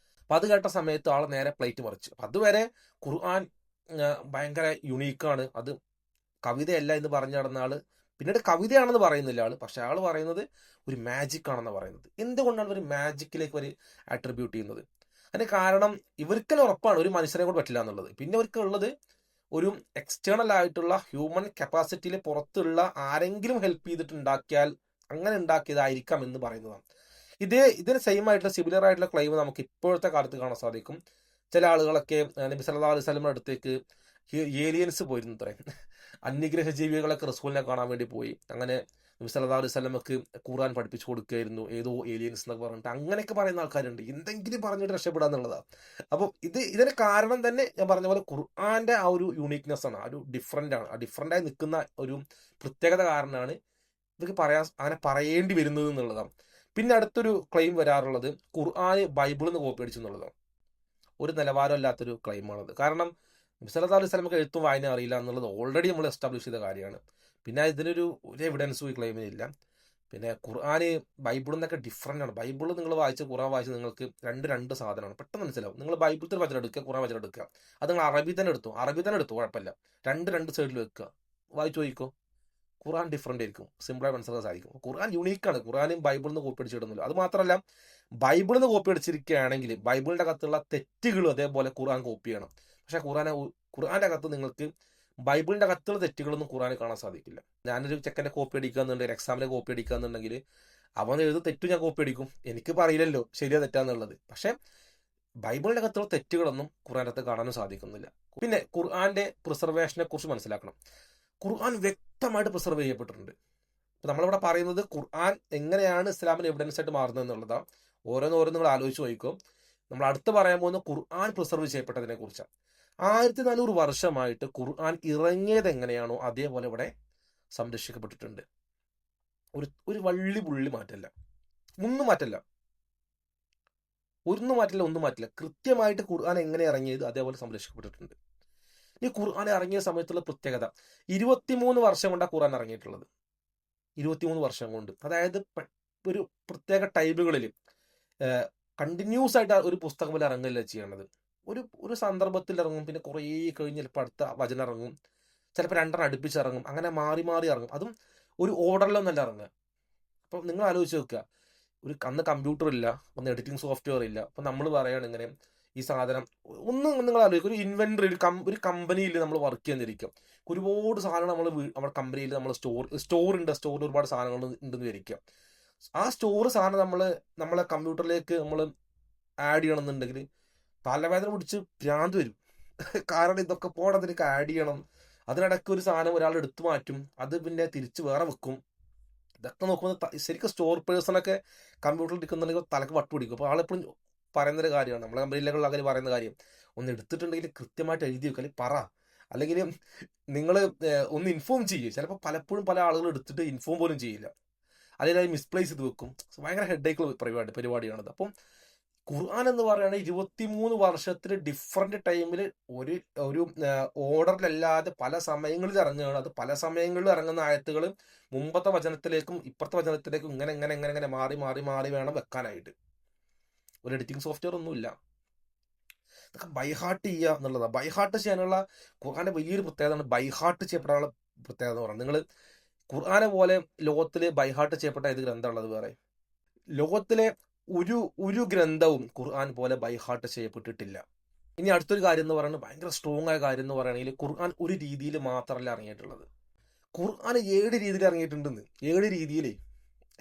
അപ്പം അത് കേട്ട സമയത്ത് ആൾ നേരെ പ്ലേറ്റ് മറിച്ചു. അപ്പം അതുവരെ ഖുർആൻ ഭയങ്കര യുണീക്കാണ്, അത് കവിതയല്ല എന്ന് പറഞ്ഞു നടന്ന ആള് പിന്നീട് കവിതയാണെന്ന് പറയുന്നില്ല ആള്, പക്ഷെ ആള് പറയുന്നത് ഒരു മാജിക് ആണെന്ന് പറയുന്നത്. എന്തുകൊണ്ടാണ് ഒരു മാജിക്കിലേക്ക് ഒരു ആട്രിബ്യൂട്ട് ചെയ്യുന്നത്? അതിന് കാരണം ഇവർക്കെല്ലാം ഉറപ്പാണ് ഒരു മനുഷ്യനെ കൊണ്ട് പറ്റില്ല എന്നുള്ളത്. പിന്നെ അവർക്ക് ഉള്ളത് ഒരു എക്സ്റ്റേണൽ ആയിട്ടുള്ള ഹ്യൂമൻ കപ്പാസിറ്റിയിൽ പുറത്തുള്ള ആരെങ്കിലും ഹെൽപ്പ് ചെയ്തിട്ട് ഉണ്ടാക്കിയാൽ അങ്ങനെ ഉണ്ടാക്കിയതായിരിക്കാം എന്ന് പറയുന്നതാണ്. ഇതിന് സെയിം ആയിട്ടുള്ള സിമിലർ ആയിട്ടുള്ള ക്ലെയിം നമുക്ക് ഇപ്പോഴത്തെ കാലത്ത് കാണാൻ സാധിക്കും. ചില ആളുകളൊക്കെ നബി സല്ലല്ലാഹു അലൈഹി വസല്ലമയുടെ അടുത്തേക്ക് ഏലിയൻസ് പോയിരുന്നു അത്രേ, അന്യഗ്രഹ ജീവികളൊക്കെ റസൂലിനെ കാണാൻ വേണ്ടി പോയി. അങ്ങനെ നബി സല്ലല്ലാഹു അലൈഹി വസല്ലമക്ക് ഖുർആൻ പഠിപ്പിച്ചു കൊടുക്കുകയായിരുന്നു, ഏതോ ഏലിയൻസ് എന്നൊക്കെ പറഞ്ഞിട്ട് അങ്ങനെയൊക്കെ പറയുന്ന ആൾക്കാരുണ്ട്. എന്തെങ്കിലും പറഞ്ഞിട്ട് രക്ഷപ്പെടാന്നുള്ളതാണ്. അപ്പം ഇതിന് കാരണം തന്നെ ഞാൻ പറഞ്ഞ പോലെ ഖുർആന്റെ ആ ഒരു യൂണീക്നെസ് ആണ്, ആ ഒരു ഡിഫറൻ്റ് ആണ്. ആ ഡിഫറൻ്റായി നിൽക്കുന്ന ഒരു പ്രത്യേകത കാരണമാണ് ഇതൊക്കെ അങ്ങനെ പറയേണ്ടി വരുന്നത് എന്നുള്ളതാണ്. പിന്നെ അടുത്തൊരു ക്ലെയിം വരാറുള്ളത് ഖുർആന് ബൈബിളിൽ നിന്ന് കോപ്പി അടിച്ചു എന്നുള്ളതാണ്. ഒരു നിലവാരമില്ലാത്തൊരു ക്ലെയിമാണത്. കാരണം നബി സല്ലല്ലാഹു അലൈഹി വസല്ലമക്ക് എഴുത്തും വായന അറിയില്ല എന്നുള്ളത് ഓൾറെഡി നമ്മൾ എസ്റ്റാബ്ലിഷ് ചെയ്ത കാര്യമാണ്. പിന്നെ ഇതിനൊരു എവിഡൻസും ഈ ക്ലെയിമിനില്ല. പിന്നെ ഖുർആന് ബൈബിളിൽ നിന്നൊക്കെ ഡിഫറൻ്റ് ആണ്. ബൈബിൾ നിങ്ങൾ വായിച്ച് ഖുർആൻ വായിച്ച് നിങ്ങൾക്ക് രണ്ട് സാധനമാണ്, പെട്ടെന്ന് മനസ്സിലാവും. നിങ്ങൾ ബൈബിളത്തെ വചനം എടുക്കുക, ഖുർആൻ വചനം എടുക്കുക, അത് നിങ്ങൾ അറബി തന്നെ എടുത്തു കുഴപ്പമില്ല. രണ്ട് സൈഡിൽ വെക്കുക, വായിച്ചു നോക്കിക്കോ, ഖുർആൻ ഡിഫറൻ്റ് ആയിരിക്കും, സിമ്പിളായി മനസ്സിലാക്കാൻ സാധിക്കും. ഖുർആൻ യുണീക്കാണ്, ഖുർആനും ബൈബിളിൽ നിന്ന് കോപ്പി അടിച്ചിടുന്നില്ല. അത് മാത്രമല്ല, ബൈബിളിൽ നിന്ന് കോപ്പി അടിച്ചിരിക്കുകയാണെങ്കിൽ ബൈബിളിൻ്റെ അകത്തുള്ള തെറ്റുകളും അതേപോലെ ഖുർആൻ കോപ്പി ചെയ്യണം. പക്ഷേ ഖുർആൻ്റെ അകത്ത് നിങ്ങൾക്ക് ബൈബിളിൻ്റെ അകത്തുള്ള തെറ്റുകളൊന്നും ഖുർആനിൽ കാണാൻ സാധിക്കില്ല. ഞാനൊരു ചെക്കൻ്റെ കോപ്പി അടിക്കാന്നുണ്ടെങ്കിൽ, എക്സാമിനെ കോപ്പി അടിക്കാന്നുണ്ടെങ്കിൽ അവൻ എഴുതുന്ന തെറ്റു ഞാൻ കോപ്പി അടിക്കും, എനിക്ക് പറയില്ലല്ലോ ശരിയാ തെറ്റാന്നുള്ളത്. പക്ഷേ ബൈബിളിൻ്റെ അകത്തുള്ള തെറ്റുകളൊന്നും ഖുർആൻ്റെ അകത്ത് കാണാനും സാധിക്കുന്നില്ല. പിന്നെ ഖുർആൻ്റെ പ്രിസർവേഷനെ കുറിച്ച് മനസ്സിലാക്കണം. ഖുർആൻ വ്യക്തമായിട്ട് പ്രിസർവ് ചെയ്യപ്പെട്ടിട്ടുണ്ട്. ഇപ്പം നമ്മളിവിടെ പറയുന്നത് ഖുർആൻ എങ്ങനെയാണ് ഇസ്ലാമിന് എവിഡൻസ് ആയിട്ട് മാറുന്നത് എന്നുള്ളതാണ്. ഓരോന്ന് നിങ്ങൾ ആലോചിച്ച് നോക്കും. നമ്മൾ അടുത്ത് പറയാൻ പോകുന്ന ഖുർആൻ പ്രിസർവ് ചെയ്യപ്പെട്ടതിനെ കുറിച്ചാണ്. 1400 വർഷമായിട്ട് ഖുർആൻ ഇറങ്ങിയത് എങ്ങനെയാണോ അതേപോലെ ഇവിടെ സംരക്ഷിക്കപ്പെട്ടിട്ടുണ്ട്. ഒരു വള്ളി പുള്ളി മാറ്റല്ല, ഒന്നും മാറ്റില്ല. കൃത്യമായിട്ട് ഖുർആൻ എങ്ങനെ ഇറങ്ങിയത് അതേപോലെ സംരക്ഷിക്കപ്പെട്ടിട്ടുണ്ട്. ഈ ഖുർആൻ ഇറങ്ങിയ സമയത്തുള്ള പ്രത്യേകത, 23 വർഷം കൊണ്ടാണ് ഖുർആൻ ഇറങ്ങിയിട്ടുള്ളത്. 23 വർഷം കൊണ്ട്, അതായത് ഒരു പ്രത്യേക ടൈമുകളിൽ കണ്ടിന്യൂസ് ആയിട്ട് ഒരു പുസ്തകം പോലെ ഇറങ്ങില്ല ചെയ്യണത്. ഒരു സന്ദർഭത്തിൽ ഇറങ്ങും, പിന്നെ കുറേ കഴിഞ്ഞ് ചിലപ്പോൾ അടുത്ത വചനം ഇറങ്ങും, ചിലപ്പോൾ 2 അടുപ്പിച്ചിറങ്ങും, അങ്ങനെ മാറി ഇറങ്ങും. അതും ഒരു ഓർഡറിലൊന്നല്ല ഇറങ്ങുക. അപ്പം നിങ്ങൾ ആലോചിച്ച് നോക്കുക, അന്ന് കമ്പ്യൂട്ടർ ഇല്ല, ഒന്ന് എഡിറ്റിംഗ് സോഫ്റ്റ്വെയർ ഇല്ല. അപ്പം നമ്മൾ പറയുകയാണ് ഇങ്ങനെ ഈ സാധനം ഒന്നും നിങ്ങൾ ആലോചിക്കും, ഒരു ഇൻവെന്ററി ഒരു കമ്പനിയിൽ നമ്മൾ വർക്ക് ചെയ്യുന്നിരിക്കും, ഒരുപാട് സാധനം നമ്മുടെ കമ്പനിയിൽ നമ്മൾ സ്റ്റോറിൽ ഒരുപാട് സാധനങ്ങൾ ഉണ്ടെന്ന് വിചാരിക്കുക. ആ സാധനം നമ്മളെ കമ്പ്യൂട്ടറിലേക്ക് നമ്മൾ ആഡ് ചെയ്യണമെന്നുണ്ടെങ്കിൽ തലവേദന പിടിച്ച് ഭ്രാന്ത് വരും. കാരണം ഇതൊക്കെ അതിലേക്ക് ആഡ് ചെയ്യണം, അതിനിടയ്ക്ക് ഒരു സാധനം ഒരാൾ എടുത്തു മാറ്റും, അത് പിന്നെ തിരിച്ച് വേറെ വെക്കും. ഇതൊക്കെ നോക്കുമ്പോൾ ശരിക്കും സ്റ്റോർ പേഴ്സണൊക്കെ കമ്പ്യൂട്ടറിൽ ഇരിക്കുന്നുണ്ടെങ്കിൽ തലക്ക് വട്ട് പിടിക്കും. അപ്പോൾ ആളെപ്പോഴും പറയുന്നൊരു കാര്യമാണ്, നമ്മളെ കമ്പനിയിലുള്ള അങ്ങനെ പറയുന്ന കാര്യം, ഒന്ന് എടുത്തിട്ടുണ്ടെങ്കിൽ കൃത്യമായിട്ട് എഴുതി വെക്കുക, അല്ലെങ്കിൽ അല്ലെങ്കിൽ നിങ്ങൾ ഒന്ന് ഇൻഫോം ചെയ്യും. ചിലപ്പോൾ പലപ്പോഴും പല ആളുകളും എടുത്തിട്ട് ഇൻഫോം പോലും ചെയ്യില്ല, അല്ലെങ്കിൽ അത് മിസ്പ്ലേസ് ചെയ്ത് വെക്കും. ഭയങ്കര ഹെഡേക്കുള്ള പരിപാടിയാണത്. അപ്പം ഖുർആൻ എന്ന് പറയുകയാണെങ്കിൽ 23 വർഷത്തിൽ ഡിഫറെന്റ് ടൈമിൽ ഒരു ഓർഡറിലല്ലാതെ പല സമയങ്ങളിൽ ഇറങ്ങുകയാണ്. അത് പല സമയങ്ങളിൽ ഇറങ്ങുന്ന ആയത്തുകൾ മുമ്പത്തെ വചനത്തിലേക്കും ഇപ്പുറത്തെ വചനത്തിലേക്കും ഇങ്ങനെ മാറി വേണം വെക്കാനായിട്ട്. ഒരു എഡിറ്റിംഗ് സോഫ്റ്റ്വെയർ ഒന്നുമില്ല. ഇതൊക്കെ ബൈഹാർട്ട് ചെയ്യുക എന്നുള്ളതാണ്. ബൈഹാർട്ട് ചെയ്യാനുള്ള ഖുർആന്റെ വലിയൊരു പ്രത്യേകതയാണ് ബൈഹാർട്ട് ചെയ്യപ്പെടാനുള്ള പ്രത്യേകത എന്ന് പറയുന്നത്. നിങ്ങൾ ഖുർആനെ പോലെ ലോകത്തിൽ ബൈഹാർട്ട് ചെയ്യപ്പെട്ട ഏത് ഗ്രന്ഥമുള്ളത് വേറെ? ലോകത്തിലെ ഒരു ഗ്രന്ഥവും ഖുർആൻ പോലെ ബൈഹാർട്ട് ചെയ്യപ്പെട്ടിട്ടില്ല. ഇനി അടുത്തൊരു കാര്യം എന്ന് പറയുന്നത്, ഭയങ്കര സ്ട്രോങ് ആയ കാര്യം എന്ന് പറയുകയാണെങ്കിൽ, ഖുർആൻ ഒരു രീതിയിൽ മാത്രമല്ല ഇറങ്ങിയിട്ടുള്ളത്. ഖുർആൻ 7 രീതിയിൽ ഇറങ്ങിയിട്ടുണ്ടെന്ന്. 7 രീതിയിലേ,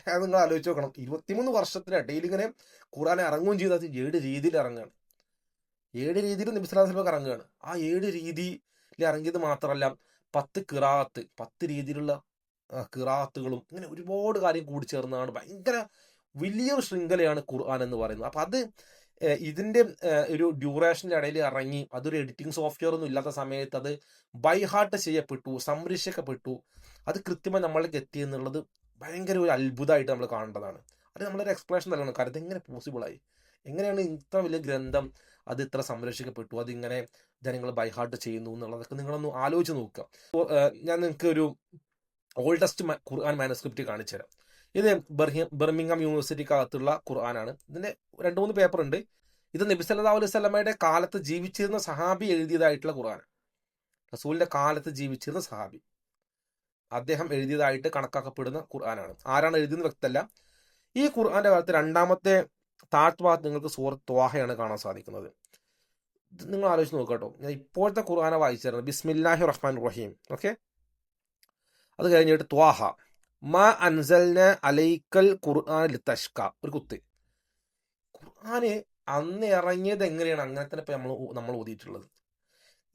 അത് നിങ്ങൾ ആലോചിച്ച് നോക്കണം. 23 വർഷത്തിനിടയിൽ ഇങ്ങനെ ഖുർആൻ ഇറങ്ങുകയും ചെയ്താൽ 7 രീതിയിൽ ഇറങ്ങുകയാണ്. 7 രീതിയിൽ നബി സല്ലല്ലാഹു അലൈഹി വസല്ലം ഇറങ്ങുകയാണ്. ആ 7 രീതിയിൽ ഇറങ്ങിയത് മാത്രമല്ല, 10 രീതിയിലുള്ള ഖിറാഅത്തുകളും, ഇങ്ങനെ ഒരുപാട് കാര്യം കൂടി ചേർന്നാണ് ഭയങ്കര വലിയൊരു ശൃംഖലയാണ് ഖുർആൻ എന്ന് പറയുന്നത്. അപ്പം അത് ഇതിൻ്റെ ഒരു ഡ്യൂറേഷൻ്റെ ഇടയിൽ ഇറങ്ങി, അതൊരു എഡിറ്റിംഗ് സോഫ്റ്റ്വെയർ ഒന്നും ഇല്ലാത്ത സമയത്ത് അത് ബൈഹാർട്ട് ചെയ്യപ്പെട്ടു, സംരക്ഷിക്കപ്പെട്ടു, അത് കൃത്യമായി നമ്മളിലേക്ക് എത്തി എന്നുള്ളത് ഭയങ്കര ഒരു അത്ഭുതമായിട്ട് നമ്മൾ കാണേണ്ടതാണ്. അത് നമ്മളൊരു എക്സ്പ്ലനേഷൻ നൽകണം. കാരണം ഇതെങ്ങനെ പോസിബിളായി, എങ്ങനെയാണ് ഇത്ര വലിയ ഗ്രന്ഥം അത് ഇത്ര സംരക്ഷിക്കപ്പെട്ടു, അതിങ്ങനെ ജനങ്ങൾ ബൈഹാർട്ട് ചെയ്യുന്നു എന്നുള്ളതൊക്കെ നിങ്ങളൊന്ന് ആലോചിച്ച് നോക്കുക. ഞാൻ നിങ്ങൾക്ക് ഒരു ഓൾഡസ്റ്റ് ഖുർആൻ മാനുസ്ക്രിപ്റ്റ് കാണിച്ചു തരാം. ഇത് ബർമിംഗം യൂണിവേഴ്സിറ്റിക്കകത്തുള്ള ഖുർആനാണ്. ഇതിൻ്റെ 2-3 പേപ്പർ ഉണ്ട്. ഇത് നബി സല്ലല്ലാഹു അലൈഹി വസല്ലമയുടെ കാലത്ത് ജീവിച്ചിരുന്ന സഹാബി എഴുതിയതായിട്ടുള്ള ഖുർആൻ. റസൂലിന്റെ കാലത്ത് ജീവിച്ചിരുന്ന സഹാബി അദ്ദേഹം എഴുതിയതായിട്ട് കണക്കാക്കപ്പെടുന്ന ഖുർആനാണ്. ആരാണ് എഴുതിയെന്ന് വ്യക്തമല്ല. ഈ ഖുർആന്റെ കാലത്ത് രണ്ടാമത്തെ താഴ്ഭാഗത്ത് നിങ്ങൾക്ക് സൂറത്ത് ത്വാഹയാണ് കാണാൻ സാധിക്കുന്നത്. നിങ്ങൾ ആലോചിച്ച് നോക്കട്ടോ, ഞാൻ ഇപ്പോഴത്തെ ഖുർആനെ വായിച്ചിരുന്നത് ബിസ്മില്ലാഹി റഹ്മാൻ റഹീം. ഓക്കെ, അത് കഴിഞ്ഞിട്ട് ത്വാഹ മാ അൻസൽന അലൈക്കൽ ഖുർആൻ ലിതഷ്ക, ഒരു കുത്ത്. ഖുർആന് അന്ന് ഇറങ്ങിയത് എങ്ങനെയാണ് അങ്ങനെ തന്നെ ഇപ്പൊ നമ്മൾ ഓതിയിട്ടുള്ളത്.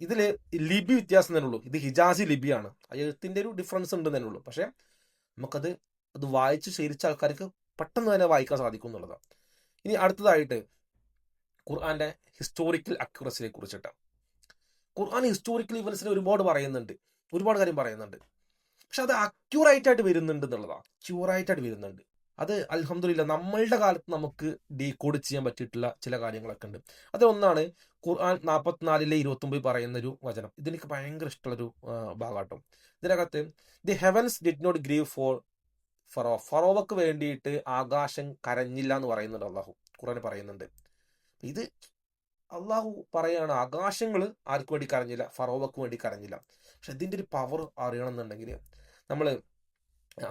ഇതില് ലിപി വ്യത്യാസം തന്നെ ഉള്ളൂ. ഇത് ഹിജാസി ലിപിയാണ്. ആ എഴുത്തിന്റെ ഒരു ഡിഫറൻസ് ഉണ്ട് തന്നെ ഉള്ളൂ. പക്ഷെ നമുക്കത് വായിച്ച് ശീലിച്ച ആൾക്കാർക്ക് പെട്ടെന്ന് തന്നെ വായിക്കാൻ സാധിക്കും എന്നുള്ളതാണ്. ഇനി അടുത്തതായിട്ട് ഖുർആന്റെ ഹിസ്റ്റോറിക്കൽ അക്യുറസിയെ കുറിച്ചിട്ടാണ്. ഖുർആൻ ഹിസ്റ്റോറിക്കൽ ഇവൻസിനെ ഒരുപാട് കാര്യം പറയുന്നുണ്ട്. പക്ഷെ അത് അക്യൂറേറ്റ് ആയിട്ട് വരുന്നുണ്ട് എന്നുള്ളതാണ്. അക്യൂറേറ്റ് വരുന്നുണ്ട്. അത് അൽഹംദുലില്ലാ നമ്മളുടെ കാലത്ത് നമുക്ക് ഡീകോഡ് ചെയ്യാൻ പറ്റിയിട്ടുള്ള ചില കാര്യങ്ങളൊക്കെ ഉണ്ട്. അതിലൊന്നാണ് ഖുർആൻ 44:29 പറയുന്നൊരു വചനം. ഇതെനിക്ക് ഭയങ്കര ഇഷ്ടമുള്ളൊരു ഭാഗാട്ടോ. ഇതിനകത്ത് the heavens did not grieve for ഫറോവക്ക് വേണ്ടിയിട്ട് ആകാശം കരഞ്ഞില്ല എന്ന് പറയുന്നുണ്ട് അള്ളാഹു. ഖുർആൻ പറയുന്നുണ്ട്. ഇത് അള്ളാഹു പറയാണ് ആകാശങ്ങൾ ആർക്കു വേണ്ടി കരഞ്ഞില്ല, ഫറോവക്ക് വേണ്ടി കരഞ്ഞില്ല. പക്ഷെ ഇതിന്റെ ഒരു പവർ അറിയണമെന്നുണ്ടെങ്കിൽ നമ്മൾ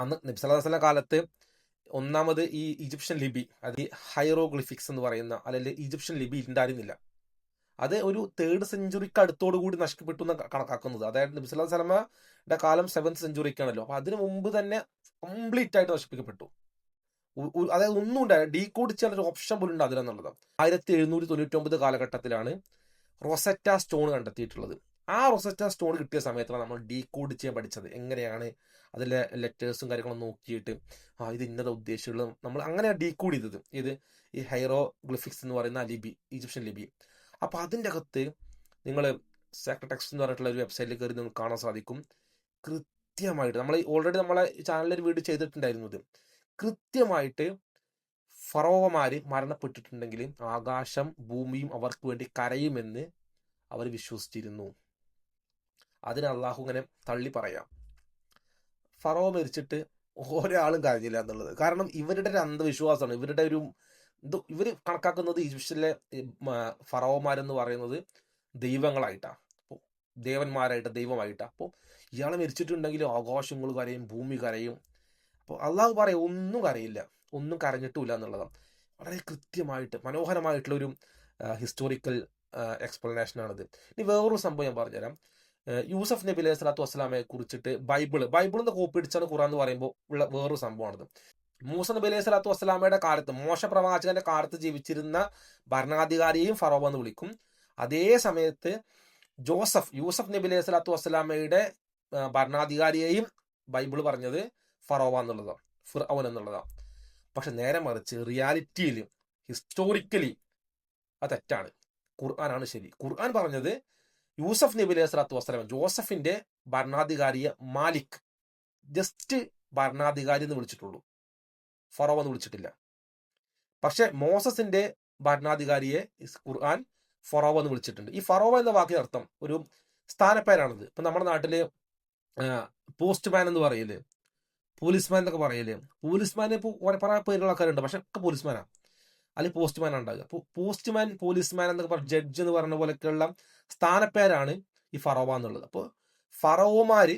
അന്ന് നബി സല്ലല്ലാഹു അലൈഹി വസല്ലം കാലത്ത് ഒന്നാമത് ഈ ഈജിപ്ഷ്യൻ ലിപി, അത് ഈ ഹൈറോഗ്ലിഫിക്സ് എന്ന് പറയുന്ന അല്ലെങ്കിൽ ഈജിപ്ഷ്യൻ ലിപി ഉണ്ടായിരുന്നില്ല. അത് ഒരു 3rd സെഞ്ചുറിക്ക് അടുത്തോടു കൂടി നഷ്ടപ്പെട്ടു എന്ന് കണക്കാക്കുന്നത്. അതായത് നബി സല്ലല്ലാഹു അലൈഹി വസല്ലമയുടെ കാലം 7th സെഞ്ചുറിക്കാണല്ലോ. അപ്പൊ അതിനു മുമ്പ് തന്നെ കംപ്ലീറ്റ് ആയിട്ട് നശിപ്പിക്കപ്പെട്ടു. അതായത് ഒന്നും ഉണ്ടായ ഡീകോഡ് ചെയ്യാൻ ഒരു ഓപ്ഷൻ പോലും ഉണ്ട് അതിലെന്നുള്ളത്. 1799 കാലഘട്ടത്തിലാണ് റൊസറ്റ സ്റ്റോൺ കണ്ടെത്തിയിട്ടുള്ളത്. ആ റൊസറ്റ സ്റ്റോൺ കിട്ടിയ സമയത്താണ് നമ്മൾ ഡീകോഡ് ചെയ്യാൻ പഠിച്ചത്. എങ്ങനെയാണ് അതിലെ ലെറ്റേഴ്സും കാര്യങ്ങളും നോക്കിയിട്ട് ഇത് ഇന്നത് ഉദ്ദേശിച്ചുള്ളത് നമ്മൾ അങ്ങനെ ഡീകോഡ് ചെയ്തത്. ഇത് ഈ ഹൈറോഗ്ലിഫിക്സ് എന്ന് പറയുന്ന ലിപി, ഈജിപ്ഷ്യൻ ലിപി. അപ്പൊ അതിൻ്റെ അകത്ത് നിങ്ങൾ സേക്രഡ് ടെക്സ്റ്റ് എന്ന് പറഞ്ഞിട്ടുള്ള ഒരു വെബ്സൈറ്റിൽ കയറി നിങ്ങൾക്ക് കാണാൻ സാധിക്കും. കൃത്യമായിട്ട് നമ്മൾ ഓൾറെഡി നമ്മളെ ചാനലിൽ ഒരു വീഡിയോ ചെയ്തിട്ടുണ്ടായിരുന്നത്, കൃത്യമായിട്ട് ഫറോവമാര് മരണപ്പെട്ടിട്ടുണ്ടെങ്കിൽ ആകാശം ഭൂമിയും അവർക്ക് വേണ്ടി കരയുമെന്ന് അവർ വിശ്വസിച്ചിരുന്നു. അതിന് അള്ളാഹു ഇങ്ങനെ തള്ളി പറയാം, ഫറോവ മരിച്ചിട്ട് ഒരാളും കരഞ്ഞില്ല എന്നുള്ളത്. കാരണം ഇവരുടെ ഒരു അന്ധവിശ്വാസമാണ്. ഇവർ കണക്കാക്കുന്നത് ഈജിപ്ഷ്യനിലെ ഫറോവമാരെന്ന് പറയുന്നത് ദൈവങ്ങളായിട്ടാണ്, ദേവന്മാരായിട്ട്, ദൈവമായിട്ടാണ്. അപ്പോൾ ഇയാളെ മരിച്ചിട്ടുണ്ടെങ്കിൽ ആകാശങ്ങൾ കരയും, ഭൂമി കരയും. അപ്പോൾ അള്ളാഹു പറയും ഒന്നും കരയില്ല, ഒന്നും കരഞ്ഞിട്ടുമില്ല എന്നുള്ളതാണ്. വളരെ കൃത്യമായിട്ട് മനോഹരമായിട്ടുള്ള ഒരു ഹിസ്റ്റോറിക്കൽ എക്സ്പ്ലനേഷനാണിത്. ഇനി വേറൊരു സംഭവം ഞാൻ പറഞ്ഞുതരാം. യൂസഫ് നബി അലൈഹി സ്വലാത്തു വസ്സലാമയെ കുറിച്ചിട്ട് ബൈബിളിന്ന് കോപ്പി അടിച്ചാണ് ഖുർആൻ എന്ന് പറയുമ്പോൾ ഉള്ള വേറൊരു സംഭവമാണിത്. മൂസ നബി അലൈഹി സ്വലാത്തു വസ്സലാമയുടെ കാലത്ത്, മോശ പ്രവാചകന്റെ കാലത്ത് ജീവിച്ചിരുന്ന ഭരണാധികാരിയെയും ഫറോവ എന്ന് വിളിക്കും. അതേ സമയത്ത് യൂസഫ് നബി അലൈഹി സ്വലാത്തു വസ്സലാമയുടെ ഭരണാധികാരിയെയും ബൈബിൾ പറഞ്ഞത് ഫറോവ എന്നുള്ളതാണ്, ഫിർഔൻ എന്നുള്ളതാണ്. പക്ഷെ നേരെ മറിച്ച് റിയാലിറ്റിയിൽ ഹിസ്റ്റോറിക്കലി അത് തെറ്റാണ്. ഖുർആനാണ് ശരി. ഖുർആൻ പറഞ്ഞത് യൂസഫ് നബി അലൈഹി സ്വലാത്തു വസ്സലാം ജോസഫിന്റെ ഭരണാധികാരിയെ മാലിക്, ജസ്റ്റ് ഭരണാധികാരി എന്ന് വിളിച്ചിട്ടുള്ളൂ, ഫറോവ എന്ന് വിളിച്ചിട്ടില്ല. പക്ഷെ മോസസിന്റെ ഭരണാധികാരിയെ ഖുർആൻ ഫറോവ എന്ന് വിളിച്ചിട്ടുണ്ട്. ഈ ഫറോവ എന്ന വാക്കിന് അർത്ഥം ഒരു സ്ഥാനപ്പേരാണിത്. ഇപ്പൊ നമ്മുടെ നാട്ടില് പോസ്റ്റ്മാൻ എന്ന് പറയല്, പോലീസ്മാൻ എന്നൊക്കെ പറയല്. പോലീസ്മാൻ ഇപ്പോൾ കുറെ പേരുള്ള ആൾക്കാരുണ്ട്, പക്ഷെ ഒക്കെ പോലീസ്മാനാണ്, അല്ലെങ്കിൽ പോസ്റ്റ്മാൻ ഉണ്ടാകുക. അപ്പോൾ പോസ്റ്റ്മാൻ, പോലീസ്മാൻ എന്നൊക്കെ പറഞ്ഞ, ജഡ്ജ് എന്ന് പറഞ്ഞ പോലെയൊക്കെയുള്ള സ്ഥാനപ്പേരാണ് ഈ ഫറോവ എന്നുള്ളത്. അപ്പോൾ ഫറോവമാര്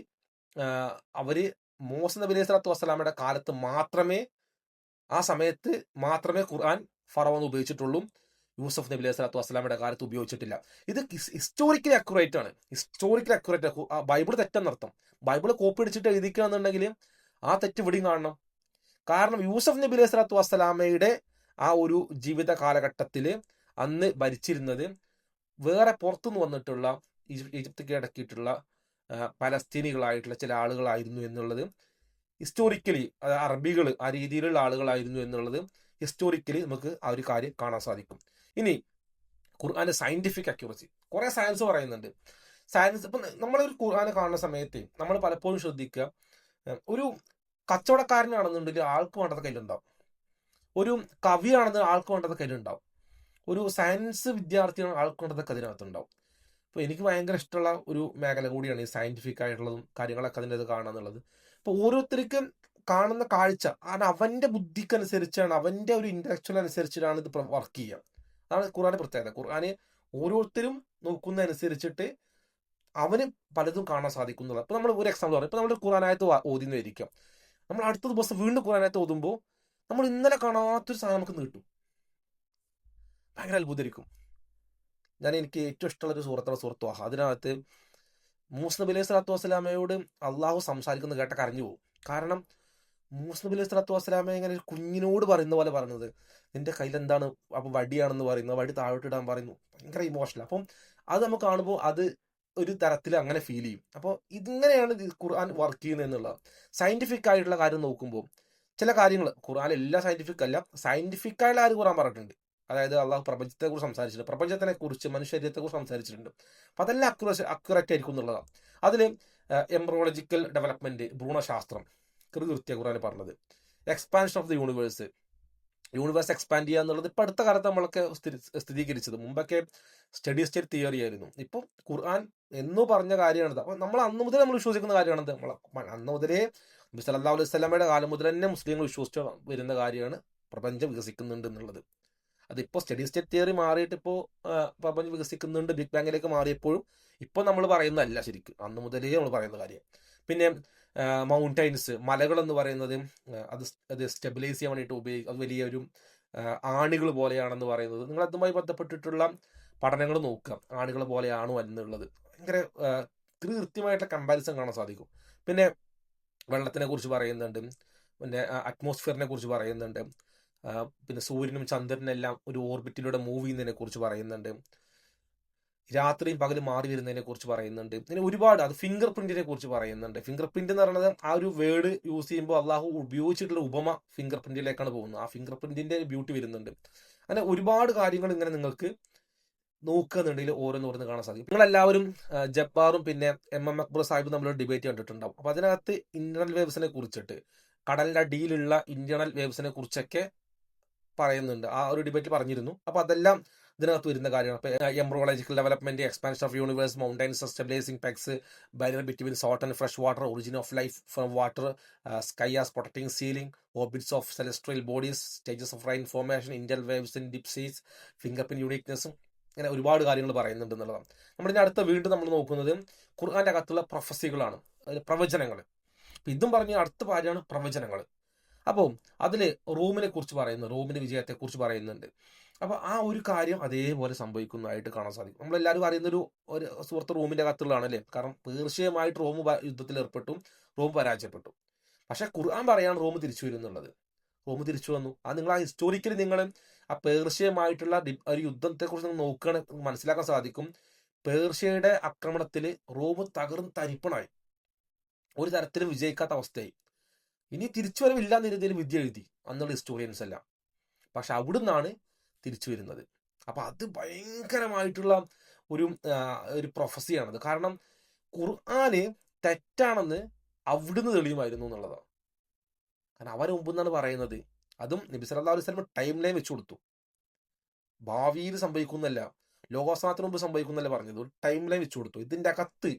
അവര് മൂസ നബി അലൈഹി സ്വലാത്തു വസ്സലാമയുടെ കാലത്ത് മാത്രമേ, ആ സമയത്ത് മാത്രമേ ഖുർആൻ ഫറോവ എന്ന് ഉപയോഗിച്ചിട്ടുള്ളൂ. യൂസഫ് നബി അലൈഹി സ്വലാത്തു വസ്സലാമയുടെ കാലത്ത് ഉപയോഗിച്ചിട്ടില്ല. ഇത് ഹിസ്റ്റോറിക്കലി അക്യുറേറ്റ് ആണ്. ബൈബിൾ തെറ്റെന്നർത്ഥം. ബൈബിൾ കോപ്പി അടിച്ചിട്ട് എഴുതിക്കുകയാണെന്നുണ്ടെങ്കിൽ ആ തെറ്റ് ഇവിടെയും കാണണം. കാരണം യൂസഫ് നബി അലൈഹി സ്വലാത്തു വസ്സലാമയുടെ ആ ഒരു ജീവിത കാലഘട്ടത്തിൽ അന്ന് ഭരിച്ചിരുന്നത് വേറെ പുറത്തുനിന്ന് വന്നിട്ടുള്ള ഈജിപ്ത് കീഴടക്കിയിട്ടുള്ള പലസ്തീനികളായിട്ടുള്ള ചില ആളുകളായിരുന്നു എന്നുള്ളത് ഹിസ്റ്റോറിക്കലി, അറബികൾ ആ രീതിയിലുള്ള ആളുകളായിരുന്നു എന്നുള്ളത് ഹിസ്റ്റോറിക്കലി നമുക്ക് ആ ഒരു കാര്യം കാണാൻ സാധിക്കും. ഇനി ഖുർആന്റെ സയന്റിഫിക് അക്യൂറസി, കുറെ സയൻസ് പറയുന്നുണ്ട്. സയൻസ് ഇപ്പം നമ്മളൊരു ഖുർആനെ കാണുന്ന സമയത്ത് നമ്മൾ പലപ്പോഴും ശ്രദ്ധിക്കുക, ഒരു കച്ചവടക്കാരനാണെന്നുണ്ടെങ്കിൽ ആൾക്ക് വേണ്ടത് കയ്യിലുണ്ടാവും, ഒരു കവിയാണെന്ന് ആൾക്ക് വേണ്ടത് കയ്യിലുണ്ടാവും, ഒരു സയൻസ് വിദ്യാർത്ഥിയാണ് ആൾക്ക് വേണ്ടതൊക്കെ അതിനകത്തുണ്ടാവും. അപ്പോൾ എനിക്ക് ഭയങ്കര ഇഷ്ടമുള്ള ഒരു മേഖല കൂടിയാണ് ഈ സയന്റിഫിക് ആയിട്ടുള്ളതും കാര്യങ്ങളൊക്കെ അതിൻ്റെ അത് കാണുക എന്നുള്ളത്. അപ്പോൾ ഓരോരുത്തർക്കും കാണുന്ന കാഴ്ച, കാരണം അവൻ്റെ ബുദ്ധിക്കനുസരിച്ചാണ്, അവൻ്റെ ഒരു ഇൻ്റലക്ച്വൽ അനുസരിച്ചിട്ടാണ് ഇത് വർക്ക് ചെയ്യുക. അതാണ് ഖുർആന്റെ പ്രത്യേകത. ഖുർആന് ഓരോരുത്തരും നോക്കുന്നതനുസരിച്ചിട്ട് അവന് പലതും കാണാൻ സാധിക്കുന്നത്. അപ്പൊ നമ്മൾ ഒരു എക്സാമ്പിൾ പറയാം. ഇപ്പൊ നമ്മൾ ഖുർആനായത്ത് ഓതിന്നിരിക്കാം. നമ്മൾ അടുത്ത ദിവസം വീണ്ടും ഖുർആനായത്ത് ഓതുമ്പോൾ നമ്മൾ ഇന്നലെ കാണാത്തൊരു സാധനം നമുക്ക് കിട്ടും. ഭയങ്കര അത്ഭുതമായിരിക്കും. എനിക്ക് ഏറ്റവും ഇഷ്ടമുള്ള ഒരു സൂറത്താണ് സൂറത്ത് ത്വാഹ. അതിനകത്ത് മൂസ നബി അലൈഹി സ്വലാത്തു വസ്സലാമയോട് അള്ളാഹു സംസാരിക്കുന്നത് കേട്ട കരഞ്ഞു പോകും. കാരണം മൂസ നബി അലൈഹി സ്വലാത്തു വസ്സലാമ ഇങ്ങനെ ഒരു കുഞ്ഞിനോട് പറയുന്ന പോലെ പറയുന്നത്, നിന്റെ കയ്യിൽ എന്താണ്, അപ്പൊ വടിയാണെന്ന് പറയുന്നത്, വടി താഴോട്ടിടാൻ പറയുന്നു. ഭയങ്കര ഇമോഷണൽ. അപ്പം അത് നമുക്ക് കാണുമ്പോൾ അത് ഒരു തരത്തിൽ അങ്ങനെ ഫീൽ ചെയ്യും. അപ്പോൾ ഇതിങ്ങനെയാണ് ഖുർആൻ വർക്ക് ചെയ്യുന്നത് എന്നുള്ളത്. സയന്റിഫിക് ആയിട്ടുള്ള കാര്യം നോക്കുമ്പോൾ ചില കാര്യങ്ങൾ ഖുർആൻ എല്ലാം സയന്റിഫിക് അല്ല, സയന്റിഫിക് ആയുള്ള കാര്യം ഖുർആൻ പറഞ്ഞിട്ടുണ്ട്. അതായത് അള്ളാഹു പ്രപഞ്ചത്തെ കുറിച്ച് സംസാരിച്ചിട്ടുണ്ട്, പ്രപഞ്ചത്തിനെ കുറിച്ച്, മനുഷ്യരീരത്തെ കുറിച്ച് സംസാരിച്ചിട്ടുണ്ട്. അപ്പൊ അതെല്ലാം അക്യുറേറ്റ് ആയിരിക്കും എന്നുള്ളതാണ്. അതില് എംബ്രോളജിക്കൽ ഡെവലപ്മെന്റ്, ഭ്രൂണശാസ്ത്രം കൃത്യ ഖുർആൻ പറഞ്ഞത്. Expansion of the universe expand ചെയ്യുക എന്നുള്ളത് ഇപ്പൊ അടുത്ത കാലത്ത് നമ്മളൊക്കെ സ്ഥിരീകരിച്ചത്. മുമ്പൊക്കെ സ്റ്റഡി സ്റ്റേറ്റ് തിയറി ആയിരുന്നു. ഇപ്പൊ ഖുർആൻ എന്ന് പറഞ്ഞ കാര്യമാണിത്. അപ്പൊ നമ്മൾ അന്ന് മുതൽ നമ്മൾ വിശ്വസിക്കുന്ന കാര്യമാണിത്. അന്ന് മുതലേ നബി സല്ലല്ലാഹു അലൈഹി വസല്ലമയുടെ കാലം മുതൽ തന്നെ മുസ്ലിങ്ങൾ വിശ്വസിച്ച് വരുന്ന കാര്യമാണ് പ്രപഞ്ചം വികസിക്കുന്നുണ്ട് എന്നുള്ളത്. അതിപ്പോ സ്റ്റഡി സ്റ്റേറ്റ് തിയറി മാറിയിട്ട് ഇപ്പോൾ പ്രപഞ്ചം വികസിക്കുന്നുണ്ട്, ബിഗ് ബാങ്ങിലേക്ക് മാറിയപ്പോഴും ഇപ്പൊ നമ്മൾ പറയുന്നതല്ല ശരിക്കും, അന്ന് മുതലേ നമ്മൾ പറയുന്ന കാര്യം. പിന്നെ മൗണ്ടൈൻസ്, മലകൾ എന്ന് പറയുന്നത് അത് സ്റ്റെബിലൈസ് ചെയ്യാൻ വേണ്ടിയിട്ട് അത് വലിയൊരു ആണികൾ പോലെയാണെന്ന് പറയുന്നത്. നിങ്ങൾ അതുമായി ബന്ധപ്പെട്ടിട്ടുള്ള പഠനങ്ങൾ നോക്കുക, ആണികൾ പോലെയാണോ എന്നുള്ളത്. ഭയങ്കര കൃത്യമായിട്ടുള്ള കമ്പാരിസൺ കാണാൻ സാധിക്കും. പിന്നെ വെള്ളത്തിനെ കുറിച്ച് പറയുന്നുണ്ട്, പിന്നെ അറ്റ്മോസ്ഫിയറിനെ കുറിച്ച് പറയുന്നുണ്ട്, പിന്നെ സൂര്യനും ചന്ദ്രനെല്ലാം ഒരു ഓർബിറ്റിലൂടെ മൂവ് ചെയ്യുന്നതിനെ കുറിച്ച് പറയുന്നുണ്ട്, രാത്രിയും പകലും മാറി വരുന്നതിനെ കുറിച്ച് പറയുന്നുണ്ട്. പിന്നെ ഒരുപാട്, അത് ഫിംഗർ പ്രിന്റിനെ കുറിച്ച് പറയുന്നുണ്ട്. ഫിംഗർ പ്രിന്റ് എന്ന് പറയുന്നത് ആ ഒരു വേർഡ് യൂസ് ചെയ്യുമ്പോൾ അള്ളാഹു ഉപയോഗിച്ചിട്ടുള്ള ഉപമ ഫിംഗർ പ്രിന്റിലേക്കാണ് പോകുന്നത്. ആ ഫിംഗർ പ്രിന്റിന്റെ ബ്യൂട്ടി വരുന്നുണ്ട്. അങ്ങനെ ഒരുപാട് കാര്യങ്ങൾ ഇങ്ങനെ നിങ്ങൾക്ക് നോക്കുന്നുണ്ടെങ്കിൽ ഓരോന്നോരോന്ന് കാണാൻ സാധിക്കും. നിങ്ങളെല്ലാവരും ജബ്ബാറും പിന്നെ MM അക്ബർ സാഹിബ് നമ്മളൊരു ഡിബേറ്റ് കണ്ടിട്ടുണ്ടാവും. അപ്പൊ അതിനകത്ത് ഇന്റർണൽ വേവ്സിനെ കുറിച്ചിട്ട്, കടലിന്റെ അടിയിലുള്ള ഇന്റർണൽ വേവ്സിനെ കുറിച്ചൊക്കെ പറയുന്നുണ്ട്. ആ ഒരു ഡിബേറ്റ് പറഞ്ഞിരുന്നു. അപ്പൊ അതെല്ലാം ഇതിനകത്ത് വരുന്ന കാര്യമാണ്. അപ്പൊ embryological development, expansion of universe, mountains, stabilising pegs, barrier between salt and fresh water, origin of life from water, sky as protecting ceiling, orbits of celestial bodies, stages of rain formation, internal waves in deep seas, fingerprint യൂണിക്നെസ്സും, ഇങ്ങനെ ഒരുപാട് കാര്യങ്ങൾ പറയുന്നുണ്ട് എന്നുള്ളതാണ്. നമ്മളിനി അടുത്ത വീണ്ടും നമ്മൾ നോക്കുന്നത് ഖുർആന്റെ അകത്തുള്ള പ്രൊഫസികളാണ്, പ്രവചനങ്ങൾ. ഇതും പറഞ്ഞ അടുത്ത കാര്യമാണ് പ്രവചനങ്ങൾ. അപ്പോൾ അതില് റോമിനെ കുറിച്ച് പറയുന്നു, റോമിന്റെ വിജയത്തെ കുറിച്ച് പറയുന്നുണ്ട്. അപ്പൊ ആ ഒരു കാര്യം അതേപോലെ സംഭവിക്കുന്നതായിട്ട് കാണാൻ സാധിക്കും. നമ്മളെല്ലാവരും അറിയുന്നൊരു സുഹൃത്ത് റോമിന്റെ അകത്തുള്ളതാണ് അല്ലേ. കാരണം പേർഷ്യയുമായിട്ട് റോം യുദ്ധത്തിൽ ഏർപ്പെട്ടു, റോം പരാജയപ്പെട്ടു. പക്ഷെ ഖുർആൻ പറയാണ് റോം തിരിച്ചു വരും എന്നുള്ളത്. റോം തിരിച്ചു വന്നു. അത് നിങ്ങൾ ആ ഹിസ്റ്റോറിക്കലി നിങ്ങൾ ആ പേർഷ്യയുമായിട്ടുള്ള ഒരു യുദ്ധത്തെ കുറിച്ച് നിങ്ങൾ നോക്കുകയാണെങ്കിൽ മനസ്സിലാക്കാൻ സാധിക്കും. പേർഷ്യയുടെ ആക്രമണത്തിൽ റോം തകർന്ന് തരിപ്പണായി, ഒരു തരത്തിലും വിജയിക്കാത്ത അവസ്ഥയായി. ഇനി തിരിച്ചു വരവില്ല എന്ന രീതിയിൽ വിദ്യ എഴുതി അന്നുള്ള ഹിസ്റ്റോറിയൻസ് എല്ലാം. പക്ഷെ അവിടുന്നാണ് തിരിച്ചു വരുന്നത്. അപ്പൊ അത് ഭയങ്കരമായിട്ടുള്ള ഒരു പ്രൊഫസിയാണത്. കാരണം ഖുർആന് തെറ്റാണെന്ന് അവിടുന്ന് തെളിയുമായിരുന്നു എന്നുള്ളതാണ്. കാരണം അവരെ മുമ്പ് എന്നാണ് പറയുന്നത്. അതും നബി സല്ലല്ലാഹു അലൈഹി വസല്ലം ടൈം ലൈൻ വെച്ചു കൊടുത്തു. ഭാവിയിൽ സംഭവിക്കുന്നല്ല, ലോകാവസാനത്തിന് മുമ്പ് സംഭവിക്കുന്നല്ല പറഞ്ഞത്, ഒരു ടൈം ലൈൻ വെച്ചു കൊടുത്തു. ഇതിന്റെ അകത്ത്,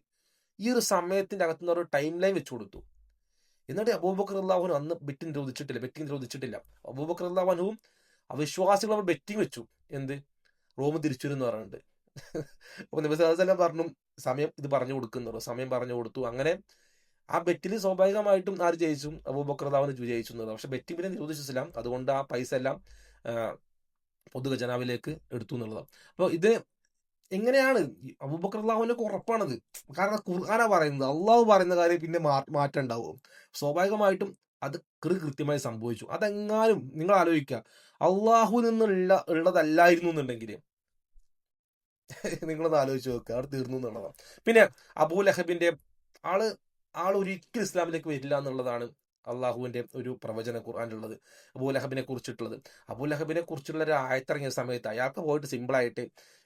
ഈ ഒരു സമയത്തിന്റെ അകത്ത് ഒരു ടൈം ലൈൻ വെച്ചു കൊടുത്തു. എന്നിട്ട് അബൂബക്കർ റളിയല്ലാഹു അൻഹു അന്ന് ബെറ്റിംഗ് നിരോധിച്ചിട്ടില്ല. അബൂബക്കർ റളിയല്ലാഹു അൻഹുവും അവിശ്വാസികൾ ബെറ്റിംഗ് വെച്ചു. എന്ത്? റോം തിരിച്ചു എന്ന് പറഞ്ഞിട്ട്. അപ്പൊ നബി സല്ലല്ലാഹു അലൈഹി വസല്ലം പറഞ്ഞു, സമയം ഇത് പറഞ്ഞു കൊടുക്കുന്നു, സമയം പറഞ്ഞു കൊടുത്തു. അങ്ങനെ ആ ബെറ്റിൽ സ്വാഭാവികമായിട്ടും ആര് ജയിച്ചു? അബൂബക്കർ റളിയല്ലാഹു അൻഹു ജയിച്ചു എന്നത്. പക്ഷെ ബെറ്റിംഗ് പിന്നെ നിരോധിച്ചില്ല. അതുകൊണ്ട് ആ പൈസ എല്ലാം പൊതു ഖജനാവിലേക്ക് എടുത്തു എന്നുള്ളതാണ്. അപ്പോൾ ഇത് എങ്ങനെയാണ്? അബൂബക്കർ റളിയല്ലാഹു അൻഹുവിന് ഉറപ്പാണത്. കാരണം ഖുർആനാ പറയുന്നത്, അള്ളാഹു പറയുന്ന കാര്യം പിന്നെ മാറ്റം ഉണ്ടാവും. സ്വാഭാവികമായിട്ടും അത് കൃത്യമായി സംഭവിച്ചു. അതെങ്ങാനും നിങ്ങൾ ആലോചിക്കുക, അള്ളാഹു ഉള്ളതല്ലായിരുന്നു എന്നുണ്ടെങ്കിൽ നിങ്ങളൊന്ന് ആലോചിച്ച് നോക്കുക, അവിടെ തീർന്നു എന്നുള്ളതാണ്. പിന്നെ അബൂ ലഹബിന്റെ ആള് ഒരിക്കലും ഇസ്ലാമിലേക്ക് വരില്ല എന്നുള്ളതാണ് അള്ളാഹുവിന്റെ ഒരു പ്രവചന ഖുർആനിലുള്ളത്, അബൂ ലഹബിനെ കുറിച്ചിട്ടുള്ളത്. അബൂ ലഹബിനെ കുറിച്ചുള്ള ഒരു ആയത്തിറങ്ങിയ സമയത്ത് അയാൾക്ക് പോയിട്ട് സിമ്പിളായിട്ട്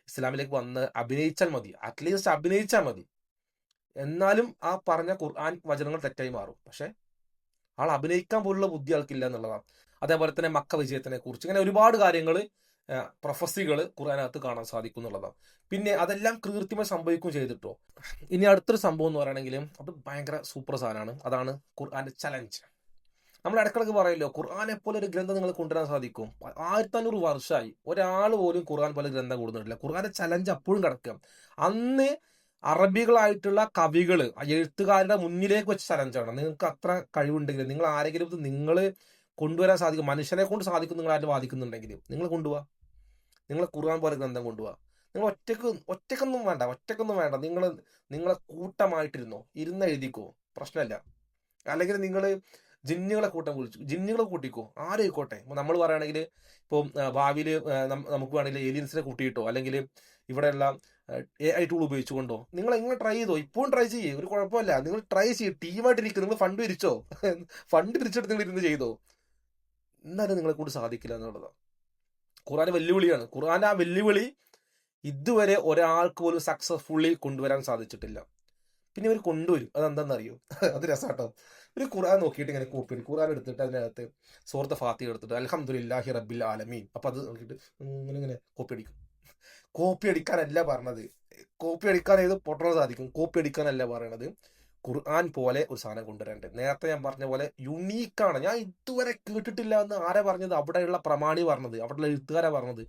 ഇസ്ലാമിലേക്ക് വന്ന് അഭിനയിച്ചാൽ മതി, അറ്റ്ലീസ്റ്റ് അഭിനയിച്ചാൽ മതി. എന്നാലും ആ പറഞ്ഞ ഖുർആൻ വചനങ്ങൾ തെറ്റായി മാറും. പക്ഷെ ആൾ അഭിനയിക്കാൻ പോലുള്ള ബുദ്ധി ആൾക്കില്ല എന്നുള്ളതാണ്. അതേപോലെ തന്നെ മക്ക വിജയത്തിനെ കുറിച്ച് ഇങ്ങനെ ഒരുപാട് കാര്യങ്ങൾ, പ്രൊഫസികൾ ഖുർആനകത്ത് കാണാൻ സാധിക്കും എന്നുള്ളതാണ്. പിന്നെ അതെല്ലാം കൃത്യമായി സംഭവിക്കുകയും ചെയ്തിട്ടോ. ഇനി അടുത്തൊരു സംഭവം എന്ന് പറയുകയാണെങ്കിൽ അത് ഭയങ്കര സൂപ്പർ സാധനമാണ്. അതാണ് ഖുർആന്റെ ചലഞ്ച്. നമ്മൾ ഇടക്കിടക്ക് പറയല്ലോ ഖുർആനെ പോലെ ഒരു ഗ്രന്ഥം നിങ്ങൾ കൊണ്ടുവരാൻ സാധിക്കും. 1500 വർഷമായി ഒരാൾ പോലും ഖുർആൻ പോലെ ഗ്രന്ഥം കൊണ്ടുവന്നിട്ടില്ല. ഖുർആന്റെ ചലഞ്ച് അപ്പോഴും കിടക്കുക. അന്ന് അറബികളായിട്ടുള്ള കവികള് എഴുത്തുകാരുടെ മുന്നിലേക്ക് വെച്ച ചലഞ്ചാണ്. നിങ്ങൾക്ക് അത്ര കഴിവുണ്ടെങ്കിൽ നിങ്ങൾ ആരെങ്കിലും നിങ്ങൾ കൊണ്ടുവരാൻ സാധിക്കും, മനുഷ്യനെ കൊണ്ട് സാധിക്കും, നിങ്ങൾ ആരും വാദിക്കുന്നുണ്ടെങ്കിൽ നിങ്ങൾ കൊണ്ടുപോവാ. നിങ്ങൾ ഖുർആൻ പോലെ ഗ്രന്ഥം കൊണ്ടുപോവാ. നിങ്ങൾ ഒറ്റക്കൊന്നും വേണ്ട. നിങ്ങളെ കൂട്ടമായിട്ടിരുന്നോ, ഇരുന്ന് എഴുതിക്കോ, പ്രശ്നമില്ല. അല്ലെങ്കിൽ നിങ്ങൾ ജിന്നുകളെ ജിന്നുകളെ കൂട്ടിക്കോ, ആരായിക്കോട്ടെ. നമ്മൾ പറയുകയാണെങ്കിൽ ഇപ്പം ഭാവിയിൽ നമുക്ക് വേണമെങ്കിൽ ഏലിയൻസിനെ കൂട്ടിയിട്ടോ അല്ലെങ്കിൽ ഇവിടെയുള്ള AI ടൂൾ ഉപയോഗിച്ചുകൊണ്ടോ നിങ്ങൾ എങ്ങനെ ട്രൈ ചെയ്തോ, ഇപ്പോഴും ട്രൈ ചെയ്യേ, ഒരു കുഴപ്പമില്ല. നിങ്ങൾ ട്രൈ ചെയ്യ്, ടീമായിട്ടിരിക്കും. നിങ്ങൾ ഫണ്ട് പിരിച്ചോ, ഫണ്ട് പിരിച്ചെടുത്ത് നിങ്ങൾ ഇരുന്ന് ചെയ്തോ, എന്നാലും നിങ്ങളെ കൂടി സാധിക്കില്ല എന്നുള്ളതാണ്. ഖുർആൻ വെല്ലുവിളിയാണ്. ഖുർആന്റെ ആ വെല്ലുവിളി ഇതുവരെ ഒരാൾക്ക് പോലും സക്സസ്ഫുള്ളി കൊണ്ടുവരാൻ സാധിച്ചിട്ടില്ല. പിന്നെ ഇവർ കൊണ്ടുവരും, അതെന്താണെന്നറിയോ? അത് രസാട്ടോ. ഒരു ഖുർആൻ നോക്കിയിട്ട് ഇങ്ങനെ കോപ്പി അടിക്കും. ഖുർആൻ എടുത്തിട്ട് അതിനകത്ത് സൂറത്ത് ഫാത്തിഹ എടുത്തിട്ട് അൽഹംദുലില്ലാഹി റബ്ബിൽ ആലമീൻ, അപ്പൊ അത് നോക്കിയിട്ട് ഇങ്ങനെ കോപ്പി അടിക്കും. കോപ്പി അടിക്കാനല്ല പറഞ്ഞത്. കോപ്പി അടിക്കാൻ ഏത് പൊട്ടണ സാധിക്കും. കോപ്പി അടിക്കാനല്ല പറയണത്. ഖുർആൻ പോലെ ഒരു സാധനം കൊണ്ടുവരേണ്ടത്. നേരത്തെ ഞാൻ പറഞ്ഞ പോലെ യുണീക്കാണ്. ഞാൻ ഇതുവരെ കേട്ടിട്ടില്ല എന്ന് ആരാ പറഞ്ഞത്? അവിടെയുള്ള പ്രമാണി പറഞ്ഞത്, അവിടെയുള്ള എഴുത്തുകാരാ പറഞ്ഞത്.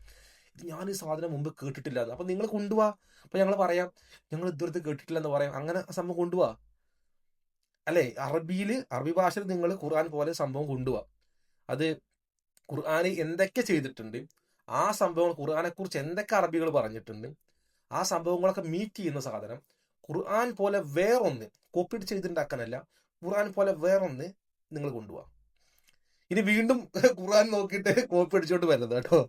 ഇത് ഞാൻ ഈ സാധനം മുമ്പ് കേട്ടിട്ടില്ല എന്ന്. അപ്പൊ നിങ്ങൾ കൊണ്ടുപോവാ. അപ്പൊ ഞങ്ങൾ പറയാം ഞങ്ങൾ ഇതുവരെ കേട്ടിട്ടില്ല എന്ന് പറയാം. അങ്ങനെ സംഭവം കൊണ്ടുപോവാ അല്ലേ? അറബി ഭാഷയിൽ നിങ്ങൾ ഖുർആൻ പോലെ സംഭവം കൊണ്ടുപോവാ. അത് ഖുർആന് എന്തൊക്കെ ചെയ്തിട്ടുണ്ട്, ആ സംഭവങ്ങൾ ഖുർആനെ കുറിച്ച് എന്തൊക്കെ അറബികൾ പറഞ്ഞിട്ടുണ്ട്, ആ സംഭവങ്ങളൊക്കെ മീറ്റ് ചെയ്യുന്ന സാധനം ഖുർആൻ പോലെ വേറൊന്ന് കോപ്പി ചെയ്തുണ്ടാക്കാനല്ല, ഖുർആൻ പോലെ വേറൊന്ന് നിങ്ങൾ കൊണ്ടുപോവാ. ഇനി വീണ്ടും ഖുർആൻ നോക്കിയിട്ട് കോപ്പി അടിച്ചോണ്ട് വരുന്നത് കേട്ടോ.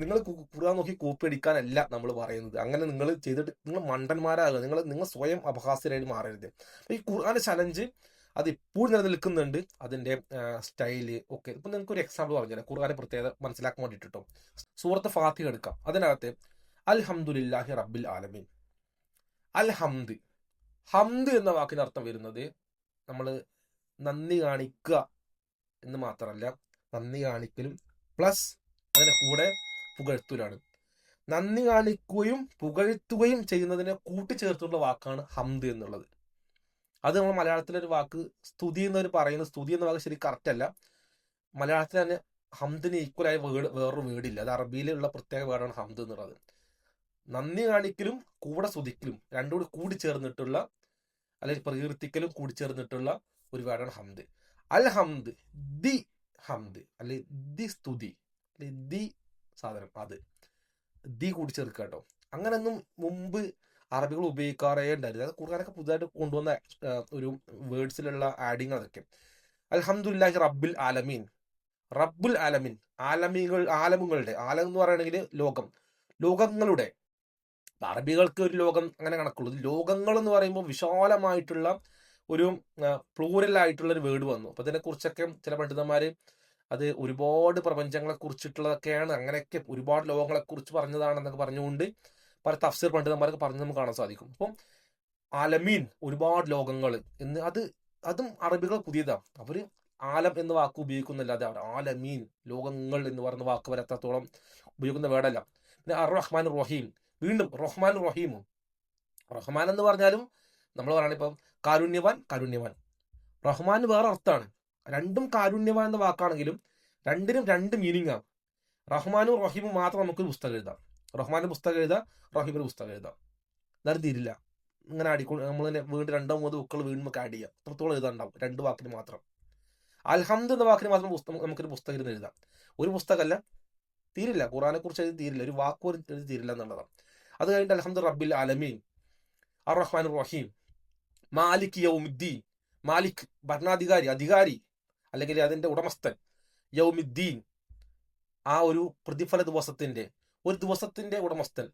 നിങ്ങൾ ഖുർആൻ നോക്കി കോപ്പി അടിക്കാനല്ല നമ്മൾ പറയുന്നത്. അങ്ങനെ നിങ്ങൾ ചെയ്തിട്ട് നിങ്ങൾ മണ്ടന്മാരാകുക. നിങ്ങൾ സ്വയം അപഹാസ്യരായിട്ട് മാറരുത്. അപ്പൊ ഈ ഖുർആന്റെ ചലഞ്ച് അത് ഇപ്പോഴും നിലനിൽക്കുന്നുണ്ട്. അതിന്റെ സ്റ്റൈല് ഒക്കെ ഇപ്പൊ നിങ്ങൾക്ക് ഒരു എക്സാമ്പിൾ പറഞ്ഞുതരാം, ഖുർആന്റെ പ്രത്യേകത മനസ്സിലാക്കാൻ വേണ്ടിയിട്ട് കേട്ടോ. സൂറത്ത് ഫാത്തിഹ എടുക്കാം. അതിനകത്ത് അൽഹംദുലില്ലാഹി റബ്ബിൽ ആലമീൻ. ഹംദ് എന്ന വാക്കിന് അർത്ഥം വരുന്നത് നമ്മൾ നന്ദി കാണിക്കുക എന്ന് മാത്രമല്ല, നന്ദി കാണിക്കലും പ്ലസ് അതിന്റെ കൂടെ പുകഴ്ത്തലാണ്. നന്ദി കാണിക്കുകയും പുകഴ്ത്തുകയും ചെയ്യുന്നതിനെ കൂട്ടിച്ചേർത്തുള്ള വാക്കാണ് ഹംദ് എന്നുള്ളത്. അത് നമ്മൾ മലയാളത്തിലൊരു വാക്ക് സ്തുതി എന്നവർ പറയുന്നത്, സ്തുതി എന്ന വാക്ക് ശരി കറക്റ്റ് അല്ല. മലയാളത്തിൽ തന്നെ ഹംദിന് ഈക്വലായ വേറൊരു വേർഡില്ല. അത് അറബിയിലുള്ള പ്രത്യേക വേർഡാണ് ഹംദ് എന്നുള്ളത്. നന്ദി കാണിക്കലും കൂടെ സ്തുതിക്കലും രണ്ടും കൂടി ചേർന്നിട്ടുള്ള, അല്ലെങ്കിൽ പ്രകീർത്തിക്കലും കൂടി ചേർന്നിട്ടുള്ള ഒരു വേർഡാണ് ഹംദ്. അൽ ഹംദ്, ദി ഹംദ്, അല്ലെ ദി സ്തുതി, അല്ലെ ദി സാധനം, അത് ദി കൂടി ചേർക്കുക കേട്ടോ. അങ്ങനൊന്നും മുമ്പ് അറബികൾ ഉപയോഗിക്കാറേ ഉണ്ടായിരുന്നു. അത് ഖുർആനൊക്കെ പുതുതായിട്ട് കൊണ്ടുവന്ന ഒരു വേർഡ്സിലുള്ള ആഡിങ് അതൊക്കെ. അൽഹംദുലില്ലാഹി റബ്ബിൽ ആലമീൻ. റബ്ബുൽ ആലമീൻ, ആലമുകളുടെ, ആലം എന്ന് പറയുകയാണെങ്കിൽ ലോകങ്ങളുടെ. അറബികൾക്ക് ഒരു ലോകം അങ്ങനെ കണക്കുള്ളൂ. ലോകങ്ങൾ എന്ന് പറയുമ്പോൾ വിശാലമായിട്ടുള്ള ഒരു പ്ലൂറൽ ആയിട്ടുള്ള ഒരു വേർഡ് വന്നു. അപ്പൊ ഇതിനെക്കുറിച്ചൊക്കെ ചില പണ്ഡിതന്മാര് അത് ഒരുപാട് പ്രപഞ്ചങ്ങളെ കുറിച്ചിട്ടുള്ളതൊക്കെയാണ്, അങ്ങനെയൊക്കെ ഒരുപാട് ലോകങ്ങളെ കുറിച്ച് പറഞ്ഞതാണെന്നൊക്കെ പറഞ്ഞുകൊണ്ട് പല തഫ്സീർ പണ്ഡിതന്മാരൊക്കെ പറഞ്ഞ് നമുക്ക് കാണാൻ സാധിക്കും. അപ്പം ആലമീൻ, ഒരുപാട് ലോകങ്ങൾ എന്ന്, അതും അറബികൾ പുതിയതാണ്. അവര് ആലം എന്ന വാക്ക് ഉപയോഗിക്കുന്നില്ലാതെ അവർ ആലമീൻ, ലോകങ്ങൾ എന്ന് പറയുന്ന വാക്ക് വരെ അത്രത്തോളം ഉപയോഗിക്കുന്ന വേർഡല്ല. പിന്നെ അർ റഹ്മാൻ റഹീം, വീണ്ടും റഹ്മാൻ റഹീമും. റഹ്മാൻ എന്ന് പറഞ്ഞാലും നമ്മൾ പറയുന്നത് ഇപ്പം കാരുണ്യവാൻ. റഹ്മാൻ വേറെ അർത്ഥമാണ്. രണ്ടും കാരുണ്യവാൻ എന്ന വാക്കാണെങ്കിലും രണ്ടിനും രണ്ട് മീനിങ് ആണ്. റഹ്മാനും റഹീമും മാത്രം നമുക്കൊരു പുസ്തകം എഴുതാം. റഹ്മാന്റെ പുസ്തകം എഴുതാം, റഹീമിന്റെ പുസ്തകം എഴുതാം. എന്നാലും തീരില്ല. ഇങ്ങനെ നമ്മൾ തന്നെ വീണ്ടും 2-3 ബുക്കുകൾ വീണ്ടും നമുക്ക് ആഡ് ചെയ്യാം. അത്രത്തോളം എഴുതാണ്ടാവും രണ്ട് വാക്കിന് മാത്രം. അൽഹംദ് എന്ന വാക്കിന് മാത്രം നമുക്കൊരു പുസ്തകം ഇരുന്ന് എഴുതാം. ഒരു പുസ്തകമല്ല, തീരില്ല. ഖുർആനെ കുറിച്ച് എഴുതി തീരില്ല, ഒരു വാക്ക് പോലും എഴുതി തീരില്ല എന്നുള്ളതാണ്. അത് കഴിഞ്ഞിട്ട് അൽഹംദു റബ്ബിൽ ആലമീൻ, അർ റഹ്മാൻ റഹീം, മാലിക് യൗമിദ്ദീൻ. മാലിക് അധികാരി അല്ലെങ്കിൽ അതിന്റെ ഉടമസ്ഥൻ. യൗമിദ്ദീൻ, ആ ഒരു പ്രതിഫല ദിവസത്തിന്റെ ഉടമസ്ഥൻ.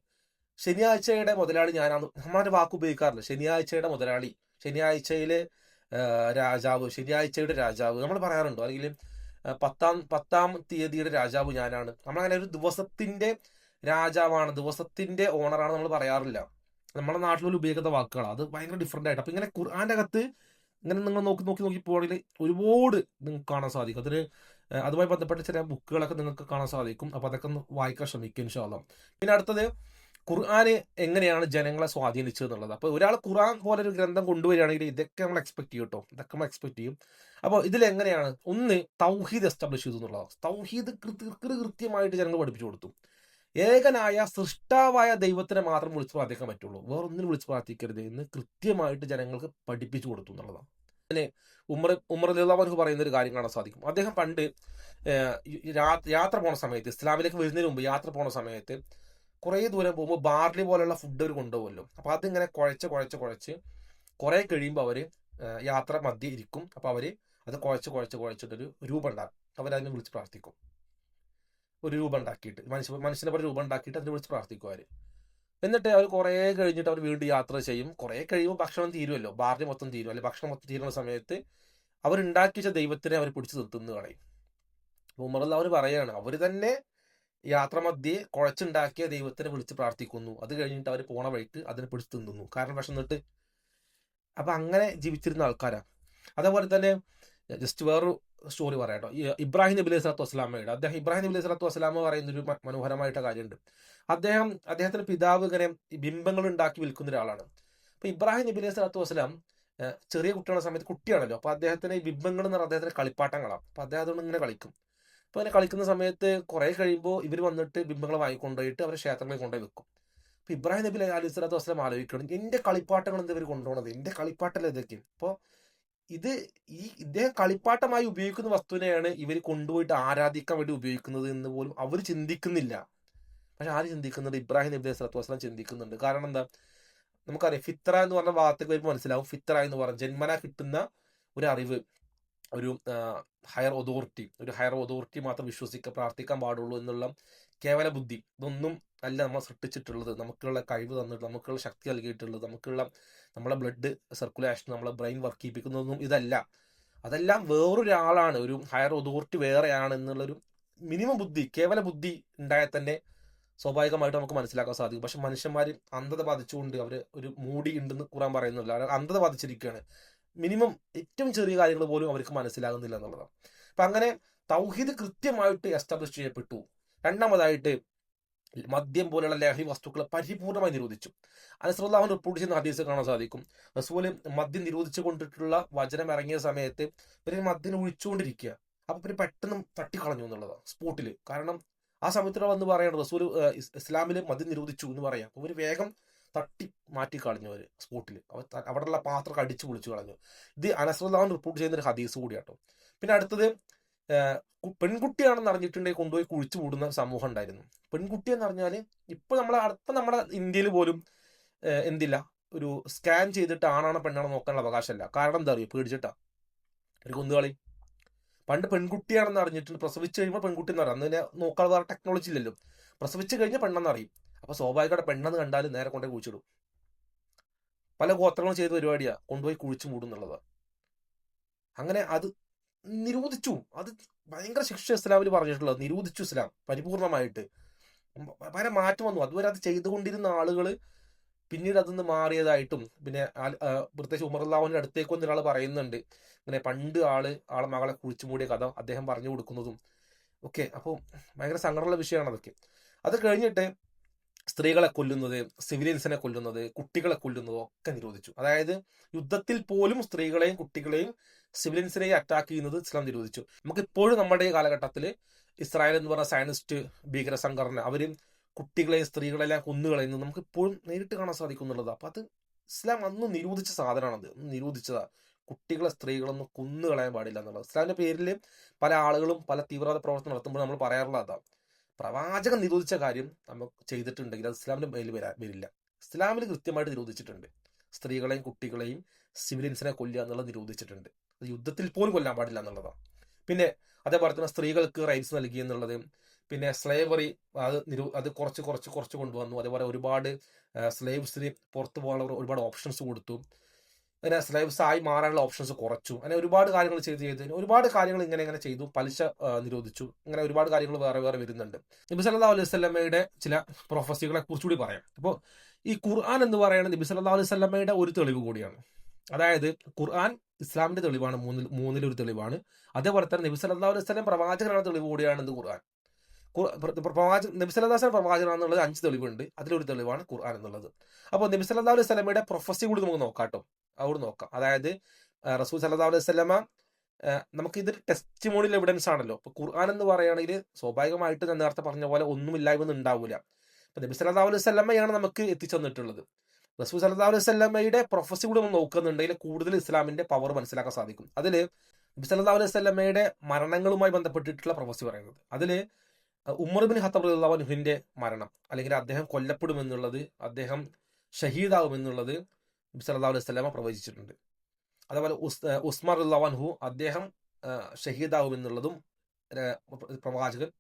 ശനിയാഴ്ചയുടെ മുതലാളി ഞാനാണ്. നമ്മുടെ വാക്ക് ഉപയോഗിക്കാറില്ല. ശനിയാഴ്ചയുടെ മുതലാളി, ശനിയാഴ്ചയിലെ രാജാവ്, ശനിയാഴ്ചയുടെ രാജാവ് നമ്മൾ പറയാറുണ്ടോ? അല്ലെങ്കിൽ 10-ാം തീയതിയുടെ രാജാവ് ഞാനാണ്. നമ്മളങ്ങനെ ഒരു ദിവസത്തിന്റെ രാജാവാണ്, ദിവസത്തിന്റെ ഓണറാണ് നമ്മൾ പറയാറില്ല. നമ്മുടെ നാട്ടിൽ ഉപയോഗിക്കുന്ന വാക്കുകളാണ്. അത് ഭയങ്കര ഡിഫറെന്റ് ആയിട്ട്. അപ്പൊ ഇങ്ങനെ ഖുർആന്റെ അകത്ത് ഇങ്ങനെ നിങ്ങൾ നോക്കി പോകണമെങ്കിൽ ഒരുപാട് നിങ്ങൾക്ക് കാണാൻ സാധിക്കും. അതുമായി ബന്ധപ്പെട്ട ചില ബുക്കുകളൊക്കെ നിങ്ങൾക്ക് കാണാൻ സാധിക്കും. അപ്പൊ അതൊക്കെ ഒന്ന് വായിക്കാൻ ശ്രമിക്കും ഇൻഷാ അല്ലാഹ്. പിന്നെ അടുത്തത് ഖുർആന് എങ്ങനെയാണ് ജനങ്ങളെ സ്വാധീനിച്ചത് എന്നുള്ളത്. അപ്പോൾ ഒരാൾ ഖുർആൻ പോലെ ഒരു ഗ്രന്ഥം കൊണ്ടുവരികയാണെങ്കിൽ ഇതൊക്കെ നമ്മൾ എക്സ്പെക്ട് ചെയ്യും കേട്ടോ, ഇതൊക്കെ നമ്മൾ എക്സ്പെക്ട് ചെയ്യും. അപ്പോൾ ഇതിലെങ്ങനെയാണ് ഒന്ന് തൗഹീദ് എസ്റ്റാബ്ലിഷ് ചെയ്തു എന്നുള്ളതാണ്. തൗഹീദ് കൃത്യമായിട്ട് ജനങ്ങൾ പഠിപ്പിച്ചു കൊടുത്തു. ഏകനായ സൃഷ്ടാവായ ദൈവത്തിനെ മാത്രം വിളിച്ച് പ്രാർത്ഥിക്കാൻ പറ്റുള്ളൂ, വേറൊന്നിനും വിളിച്ച് പ്രാർത്ഥിക്കരുത് എന്ന് കൃത്യമായിട്ട് ജനങ്ങൾക്ക് പഠിപ്പിച്ചു കൊടുത്തു എന്നുള്ളതാണ്. പിന്നെ ഉമർ റളിയല്ലാഹു അൻഹു പറയുന്ന ഒരു കാര്യം കാണാൻ സാധിക്കും. അദ്ദേഹം പണ്ട് യാത്ര പോണ സമയത്ത്, ഇസ്ലാമിലേക്ക് വരുന്നതിന് മുമ്പ് യാത്ര പോണ സമയത്ത് കുറേ ദൂരം പോകുമ്പോൾ ബാർലി പോലുള്ള ഫുഡ് അവർ കൊണ്ടുപോകുമല്ലോ. അപ്പോൾ അതിങ്ങനെ കുഴച്ച് കുറേ കഴിയുമ്പോൾ അവർ യാത്ര മധ്യേ ഇരിക്കും. അപ്പോൾ അവർ അത് കുഴച്ചിട്ടൊരു രൂപം ഉണ്ടാക്കും. അവരതിനെ വിളിച്ച് പ്രാർത്ഥിക്കും. ഒരു രൂപം ഉണ്ടാക്കിയിട്ട് മനുഷ്യനെ പോലെ രൂപം ഉണ്ടാക്കിയിട്ട് അതിനെ വിളിച്ച് പ്രാർത്ഥിക്കും അവർ. എന്നിട്ട് അവർ കുറേ കഴിഞ്ഞിട്ട് അവർ വീണ്ടും യാത്ര ചെയ്യും. കുറേ കഴിയുമ്പോൾ ഭക്ഷണം തീരുമല്ലോ, ബാർലി മൊത്തം തീരും, അല്ലെങ്കിൽ ഭക്ഷണം മൊത്തം തീരുന്ന സമയത്ത് അവരുണ്ടാക്കി വെച്ച ദൈവത്തിനെ അവർ പിടിച്ച് നിർത്തുന്നു കളയും. ഉമർ അവർ പറയാണ്, അവർ തന്നെ യാത്ര മധ്യേ കുഴച്ചുണ്ടാക്കിയ ദൈവത്തിനെ വിളിച്ച് പ്രാർത്ഥിക്കുന്നു. അത് കഴിഞ്ഞിട്ട് അവർ പോണ വഴിക്ക് അതിനെ പിടിച്ച് തിന്നുന്നു, കാരണം വിശന്നിട്ട്. അപ്പൊ അങ്ങനെ ജീവിച്ചിരുന്ന ആൾക്കാരാണ്. അതേപോലെ തന്നെ ജസ്റ്റ് വേറൊരു സ്റ്റോറി പറയാട്ടോ. ഈ ഇബ്രാഹിം നബി അലൈഹി സ്വലാത്തു വസ്സലാമയുടെ ഇബ്രാഹിം നബി അലൈഹി സ്വലാത്തു വസ്സലാമ പറയുന്നൊരു മനോഹരമായിട്ട് കാര്യമുണ്ട്. അദ്ദേഹത്തിന്റെ പിതാവ് ഇങ്ങനെ ബിംബങ്ങൾ ഉണ്ടാക്കി വിൽക്കുന്ന ഒരാളാണ്. അപ്പൊ ഇബ്രാഹിം നബി അലൈഹി സ്വലാത്തു വസ്സലാം ചെറിയ കുട്ടികളുടെ സമയത്ത് കുട്ടിയാണല്ലോ, അപ്പൊ അദ്ദേഹത്തിന് ഈ ബിംബങ്ങൾ എന്ന് പറഞ്ഞാൽ അദ്ദേഹത്തിന് കളിപ്പാട്ടങ്ങളാണ്. അപ്പൊ അദ്ദേഹം അതുകൊണ്ട് ഇങ്ങനെ കളിക്കും. അപ്പോൾ അങ്ങനെ കളിക്കുന്ന സമയത്ത് കുറേ കഴിയുമ്പോൾ ഇവർ വന്നിട്ട് ബിംബങ്ങളെ വാങ്ങിക്കൊണ്ടുപോയിട്ട് അവരെ ക്ഷേത്രങ്ങളിൽ കൊണ്ടുപോയി വെക്കും. അപ്പോൾ ഇബ്രാഹിം നബി അലൈഹി സ്വലാത്തു വസ്സലാം ആലോചിക്കണം, എൻ്റെ കളിപ്പാട്ടങ്ങൾ എന്താ ഇവർ കൊണ്ടുപോകണത്, എൻ്റെ കളിപ്പാട്ടല്ലേ ഇതൊക്കെ. അപ്പോൾ ഇദ്ദേഹം കളിപ്പാട്ടമായി ഉപയോഗിക്കുന്ന വസ്തുവിനെയാണ് ഇവർ കൊണ്ടുപോയിട്ട് ആരാധിക്കാൻ വേണ്ടി ഉപയോഗിക്കുന്നത് എന്ന് പോലും അവർ ചിന്തിക്കുന്നില്ല. പക്ഷെ ആര് ചിന്തിക്കുന്നുണ്ട്? ഇബ്രാഹിം നബി അലൈഹി സ്വലാത്തു വസ്സലാം ചിന്തിക്കുന്നുണ്ട്. കാരണം എന്താ, നമുക്കറിയാം ഫിത്ര എന്ന് പറഞ്ഞ ഭാഗത്തേക്ക് വരുമ്പോൾ മനസ്സിലാവും. ഫിത്ര എന്ന് പറഞ്ഞ ജന്മന കിട്ടുന്ന ഒരു അറിവ്, ഒരു ഹയർ അതോറിറ്റി മാത്രം പ്രാർത്ഥിക്കാൻ പാടുള്ളൂ എന്നുള്ള കേവല ബുദ്ധി, ഇതൊന്നും അല്ല നമ്മൾ സൃഷ്ടിച്ചിട്ടുള്ളത്. നമുക്കുള്ള കഴിവ് തന്നിട്ട്, നമുക്കുള്ള ശക്തി നൽകിയിട്ടുള്ളത്, നമ്മളെ ബ്ലഡ് സർക്കുലേഷൻ, നമ്മളെ ബ്രെയിൻ വർക്ക് ചെയ്യിപ്പിക്കുന്നതൊന്നും ഇതല്ല. അതെല്ലാം വേറൊരാളാണ്, ഒരു ഹയർ അതോറിറ്റി വേറെയാണ് എന്നുള്ളൊരു മിനിമം ബുദ്ധി, കേവല ബുദ്ധി ഉണ്ടായാൽ തന്നെ സ്വാഭാവികമായിട്ട് നമുക്ക് മനസ്സിലാക്കാൻ സാധിക്കും. പക്ഷെ മനുഷ്യന്മാർ അന്ധത ബാധിച്ചുകൊണ്ട് അവർ ഒരു മൂടി ഉണ്ടെന്ന് ഖുർആൻ പറയുന്നില്ല, അന്ധത ബാധിച്ചിരിക്കുകയാണ്. മിനിമം ഏറ്റവും ചെറിയ കാര്യങ്ങൾ പോലും അവർക്ക് മനസ്സിലാകുന്നില്ല എന്നുള്ളതാണ്. അപ്പം അങ്ങനെ തൗഹീദ് കൃത്യമായിട്ട് എസ്റ്റാബ്ലിഷ് ചെയ്യപ്പെട്ടു. രണ്ടാമതായിട്ട് മദ്യം പോലെയുള്ള ലഹരി വസ്തുക്കളെ പരിപൂർണമായി നിരോധിച്ചു. അനസ് റളിയല്ലാഹു അൻഹു റിപ്പോർട്ട് ചെയ്യുന്ന ഹദീസ് കാണാൻ സാധിക്കും. റസൂല് മദ്യം നിരോധിച്ചു കൊണ്ടിട്ടുള്ള വചനം ഇറങ്ങിയ സമയത്ത് ഇവര് മദ്യം ഒഴിച്ചുകൊണ്ടിരിക്കുക. അപ്പൊ ഇവര് പെട്ടെന്ന് തട്ടിക്കളഞ്ഞു എന്നുള്ളതാണ് സ്പോട്ടിൽ. കാരണം ആ സമയത്ത് വന്ന് പറയണം റസൂല് ഇസ്ലാമിൽ മദ്യം നിരോധിച്ചു എന്ന് പറയാം. അവർ വേഗം തട്ടി മാറ്റി കളഞ്ഞു അവർ സ്പോട്ടിൽ. അവിടെയുള്ള പാത്രം അടിച്ചു പൊളിച്ചു കളഞ്ഞു. ഇത് അനസ് റളിയല്ലാഹു അൻഹു റിപ്പോർട്ട് ചെയ്യുന്ന ഒരു ഹദീസ് കൂടിയാട്ടോ. പിന്നെ അടുത്തത് പെൺകുട്ടിയാണെന്ന് അറിഞ്ഞിട്ടുണ്ടെങ്കിൽ കൊണ്ടുപോയി കുഴിച്ചു മൂടുന്ന സമൂഹം ഉണ്ടായിരുന്നു. പെൺകുട്ടി എന്ന് പറഞ്ഞാൽ ഇപ്പൊ നമ്മുടെ ഇന്ത്യയിൽ പോലും എന്തില്ല, ഒരു സ്കാൻ ചെയ്തിട്ട് ആണാണോ പെണ്ണാണോ നോക്കാനുള്ള അവകാശമല്ല. കാരണം എന്താ അറിയോ? പേടിച്ചിട്ടാ ഒരു കൊന്നുകളി. പണ്ട് പെൺകുട്ടിയാണെന്ന് അറിഞ്ഞിട്ട് പ്രസവിച്ചു കഴിയുമ്പോൾ പെൺകുട്ടി എന്ന് പറയാം, അതിനെ നോക്കാതെ വേറെ ടെക്നോളജി ഇല്ലല്ലോ. പ്രസവിച്ചു കഴിഞ്ഞാൽ പെണ്ണെന്ന് അറിയും. അപ്പൊ സ്വാഭാവികമായിട്ട് പെണ്ണെന്ന് കണ്ടാലും നേരെ കൊണ്ടുപോയി കുഴിച്ചിടും. പല ഗോത്രങ്ങളും ചെയ്ത പരിപാടിയാ കൊണ്ടുപോയി കുഴിച്ചു മൂടും എന്നുള്ളത്. അങ്ങനെ അത് നിരോധിച്ചു. അത് ഭയങ്കര ശിക്ഷ ഇസ്ലാമിൽ പറഞ്ഞിട്ടുള്ളത്. നിരോധിച്ചു ഇസ്ലാം പരിപൂർണമായിട്ട്. ഭയങ്കര മാറ്റം വന്നു. അതുവരെ അത് ചെയ്തുകൊണ്ടിരുന്ന ആളുകൾ പിന്നീട് അതിന്ന് മാറിയതായിട്ടും, പിന്നെ പ്രത്യേകിച്ച് ഉമർ റളിയല്ലാഹു അൻഹുവിന്റെ അടുത്തേക്ക് വന്ന ഒരാൾ പറയുന്നുണ്ട് ഇങ്ങനെ പണ്ട് ആളെ മകളെ കുഴിച്ചു മൂടിയ കഥ അദ്ദേഹം പറഞ്ഞു കൊടുക്കുന്നതും ഒക്കെ. അപ്പോൾ ഭയങ്കര സങ്കടമുള്ള വിഷയമാണ് അതൊക്കെ. അത് കഴിഞ്ഞിട്ട് സ്ത്രീകളെ കൊല്ലുന്നത്, സിവിലിയൻസിനെ കൊല്ലുന്നത്, കുട്ടികളെ കൊല്ലുന്നത് ഒക്കെ നിരോധിച്ചു. അതായത് യുദ്ധത്തിൽ പോലും സ്ത്രീകളെയും കുട്ടികളെയും സിവിലിയൻസിനെയും അറ്റാക്ക് ചെയ്യുന്നത് ഇസ്ലാം നിരോധിച്ചു. നമുക്ക് ഇപ്പോഴും നമ്മുടെ ഈ കാലഘട്ടത്തിൽ ഇസ്രായേൽ എന്ന് പറഞ്ഞ സയനിസ്റ്റ് ഭീകര സംഘടന അവരും കുട്ടികളെയും സ്ത്രീകളെല്ലാം കൊന്നുകളയുന്നത് നമുക്ക് ഇപ്പോഴും നേരിട്ട് കാണാൻ സാധിക്കും എന്നുള്ളത്. അപ്പൊ അത് ഇസ്ലാം അന്ന് നിരോധിച്ച സാധനമാണത്, നിരോധിച്ചതാ. കുട്ടികളെ സ്ത്രീകളൊന്നും കൊന്നുകളയാൻ പാടില്ല എന്നുള്ളത്. ഇസ്ലാമിന്റെ പേരിൽ പല ആളുകളും പല തീവ്രവാദ പ്രവർത്തനം നടത്തുമ്പോൾ നമ്മൾ പറയാറുള്ള അതാണ്, പ്രവാചകൻ നിരോധിച്ച കാര്യം നമ്മൾ ചെയ്തിട്ടുണ്ടെങ്കിൽ അത് ഇസ്ലാമിന്റെ മേൽ വരില്ല. ഇസ്ലാമിൽ കൃത്യമായിട്ട് നിരോധിച്ചിട്ടുണ്ട്. സ്ത്രീകളെയും കുട്ടികളെയും സിവിലിയൻസിനെ കൊല്ലുക എന്നുള്ളത് നിരോധിച്ചിട്ടുണ്ട്. അത് യുദ്ധത്തിൽ പോലും കൊല്ലാൻ പാടില്ല എന്നുള്ളതാണ്. പിന്നെ അതേപോലെ തന്നെ സ്ത്രീകൾക്ക് റൈറ്റ്സ് നൽകി എന്നുള്ളത്, പിന്നെ സ്ലേവറി അത് കുറച്ച് കൊണ്ടുവന്നു. അതേപോലെ ഒരുപാട് സ്ലേവ്സിന് പുറത്തു പോകാനുള്ള ഒരുപാട് ഓപ്ഷൻസ് കൊടുത്തു. അങ്ങനെ സ്ലേവ്സ് ആയി മാറാനുള്ള ഓപ്ഷൻസ് കുറച്ചു. അങ്ങനെ ഒരുപാട് കാര്യങ്ങൾ ചെയ്ത് ഒരുപാട് കാര്യങ്ങൾ ഇങ്ങനെ ചെയ്തു. പലിശ നിരോധിച്ചു. ഇങ്ങനെ ഒരുപാട് കാര്യങ്ങൾ വേറെ വരുന്നുണ്ട്. നബി സല്ലല്ലാഹു അലൈഹി വസല്ലമയുടെ ചില പ്രൊഫസികളെ കുറിച്ചുകൂടി പറയാം. അപ്പോൾ ഈ ഖുർആൻ എന്ന് പറയുന്നത് നബി സല്ലല്ലാഹു അലൈഹി വസല്ലമയുടെ ഒരു തെളിവ് കൂടിയാണ്. അതായത് ഖുർആൻ ഇസ്ലാമിന്റെ തെളിവാണ്, മൂന്നിലൊരു തെളിവാണ്. അതേപോലെ തന്നെ നബി സല്ലല്ലാഹു അലൈഹി വസല്ലം പ്രവാചകനാണ് തെളിവ് കൂടിയാണ് ഖുർആൻ. നബി സല്ലല്ലാഹു അലൈഹി വസല്ലം പ്രവാചകനാണെന്നുള്ളത് 5 തെളിവുണ്ട്. അതിലൊരു തെളിവാണ് ഖുർആൻ എന്നുള്ളത്. അപ്പോൾ നബി സല്ലല്ലാഹു അലൈഹി വസല്ലമയുടെ പ്രൊഫസി കൂടി നമുക്ക് നോക്കാം ട്ടോ. അവിടെ നോക്കാം. അതായത് റസൂൽ സല്ലല്ലാഹു അലൈഹി വസല്ലമ നമുക്ക് ഇതൊരു ടെസ്റ്റിമോണിയൽ എവിഡൻസ് ആണല്ലോ. ഇപ്പൊ ഖുർആൻ എന്ന് പറയുകയാണെങ്കിൽ സ്വാഭാവികമായിട്ട് ഞാൻ നേരത്തെ പറഞ്ഞ പോലെ ഒന്നുമില്ലായ്മ ഉണ്ടാവില്ല. അപ്പൊ നബി സല്ലല്ലാഹു അലൈഹി വസല്ലമയാണ് നമുക്ക് എത്തിച്ചു തന്നിട്ടുള്ളത്. റസൂൽ സല്ലല്ലാഹു അലൈഹി വസല്ലമയുടെ പ്രൊഫസി കൂടി നമ്മൾ നോക്കുന്നുണ്ടെങ്കിൽ കൂടുതൽ ഇസ്ലാമിന്റെ പവർ മനസ്സിലാക്കാൻ സാധിക്കും. അതിൽ നബി സല്ലല്ലാഹു അലൈഹി വസല്ലമയുടെ മരണങ്ങളുമായി ബന്ധപ്പെട്ടിട്ടുള്ള പ്രൊഫസി പറയുന്നത്, അതിൽ ഉമർ ഇബ്നു ഖത്താബ് റളിയല്ലാഹു അൻഹുവിന്റെ മരണം, അല്ലെങ്കിൽ അദ്ദേഹം കൊല്ലപ്പെടുമെന്നുള്ളത്, അദ്ദേഹം ഷഹീദാവുമെന്നുള്ളത് നബി സല്ലല്ലാഹു അലൈഹി വസല്ലമ പ്രവചിച്ചിട്ടുണ്ട്. അതേപോലെ ഉസ്മാൻ റളിയല്ലാഹു അൻഹു അദ്ദേഹം ഷഹീദാവുമെന്നുള്ളതും പ്രവാചകൻ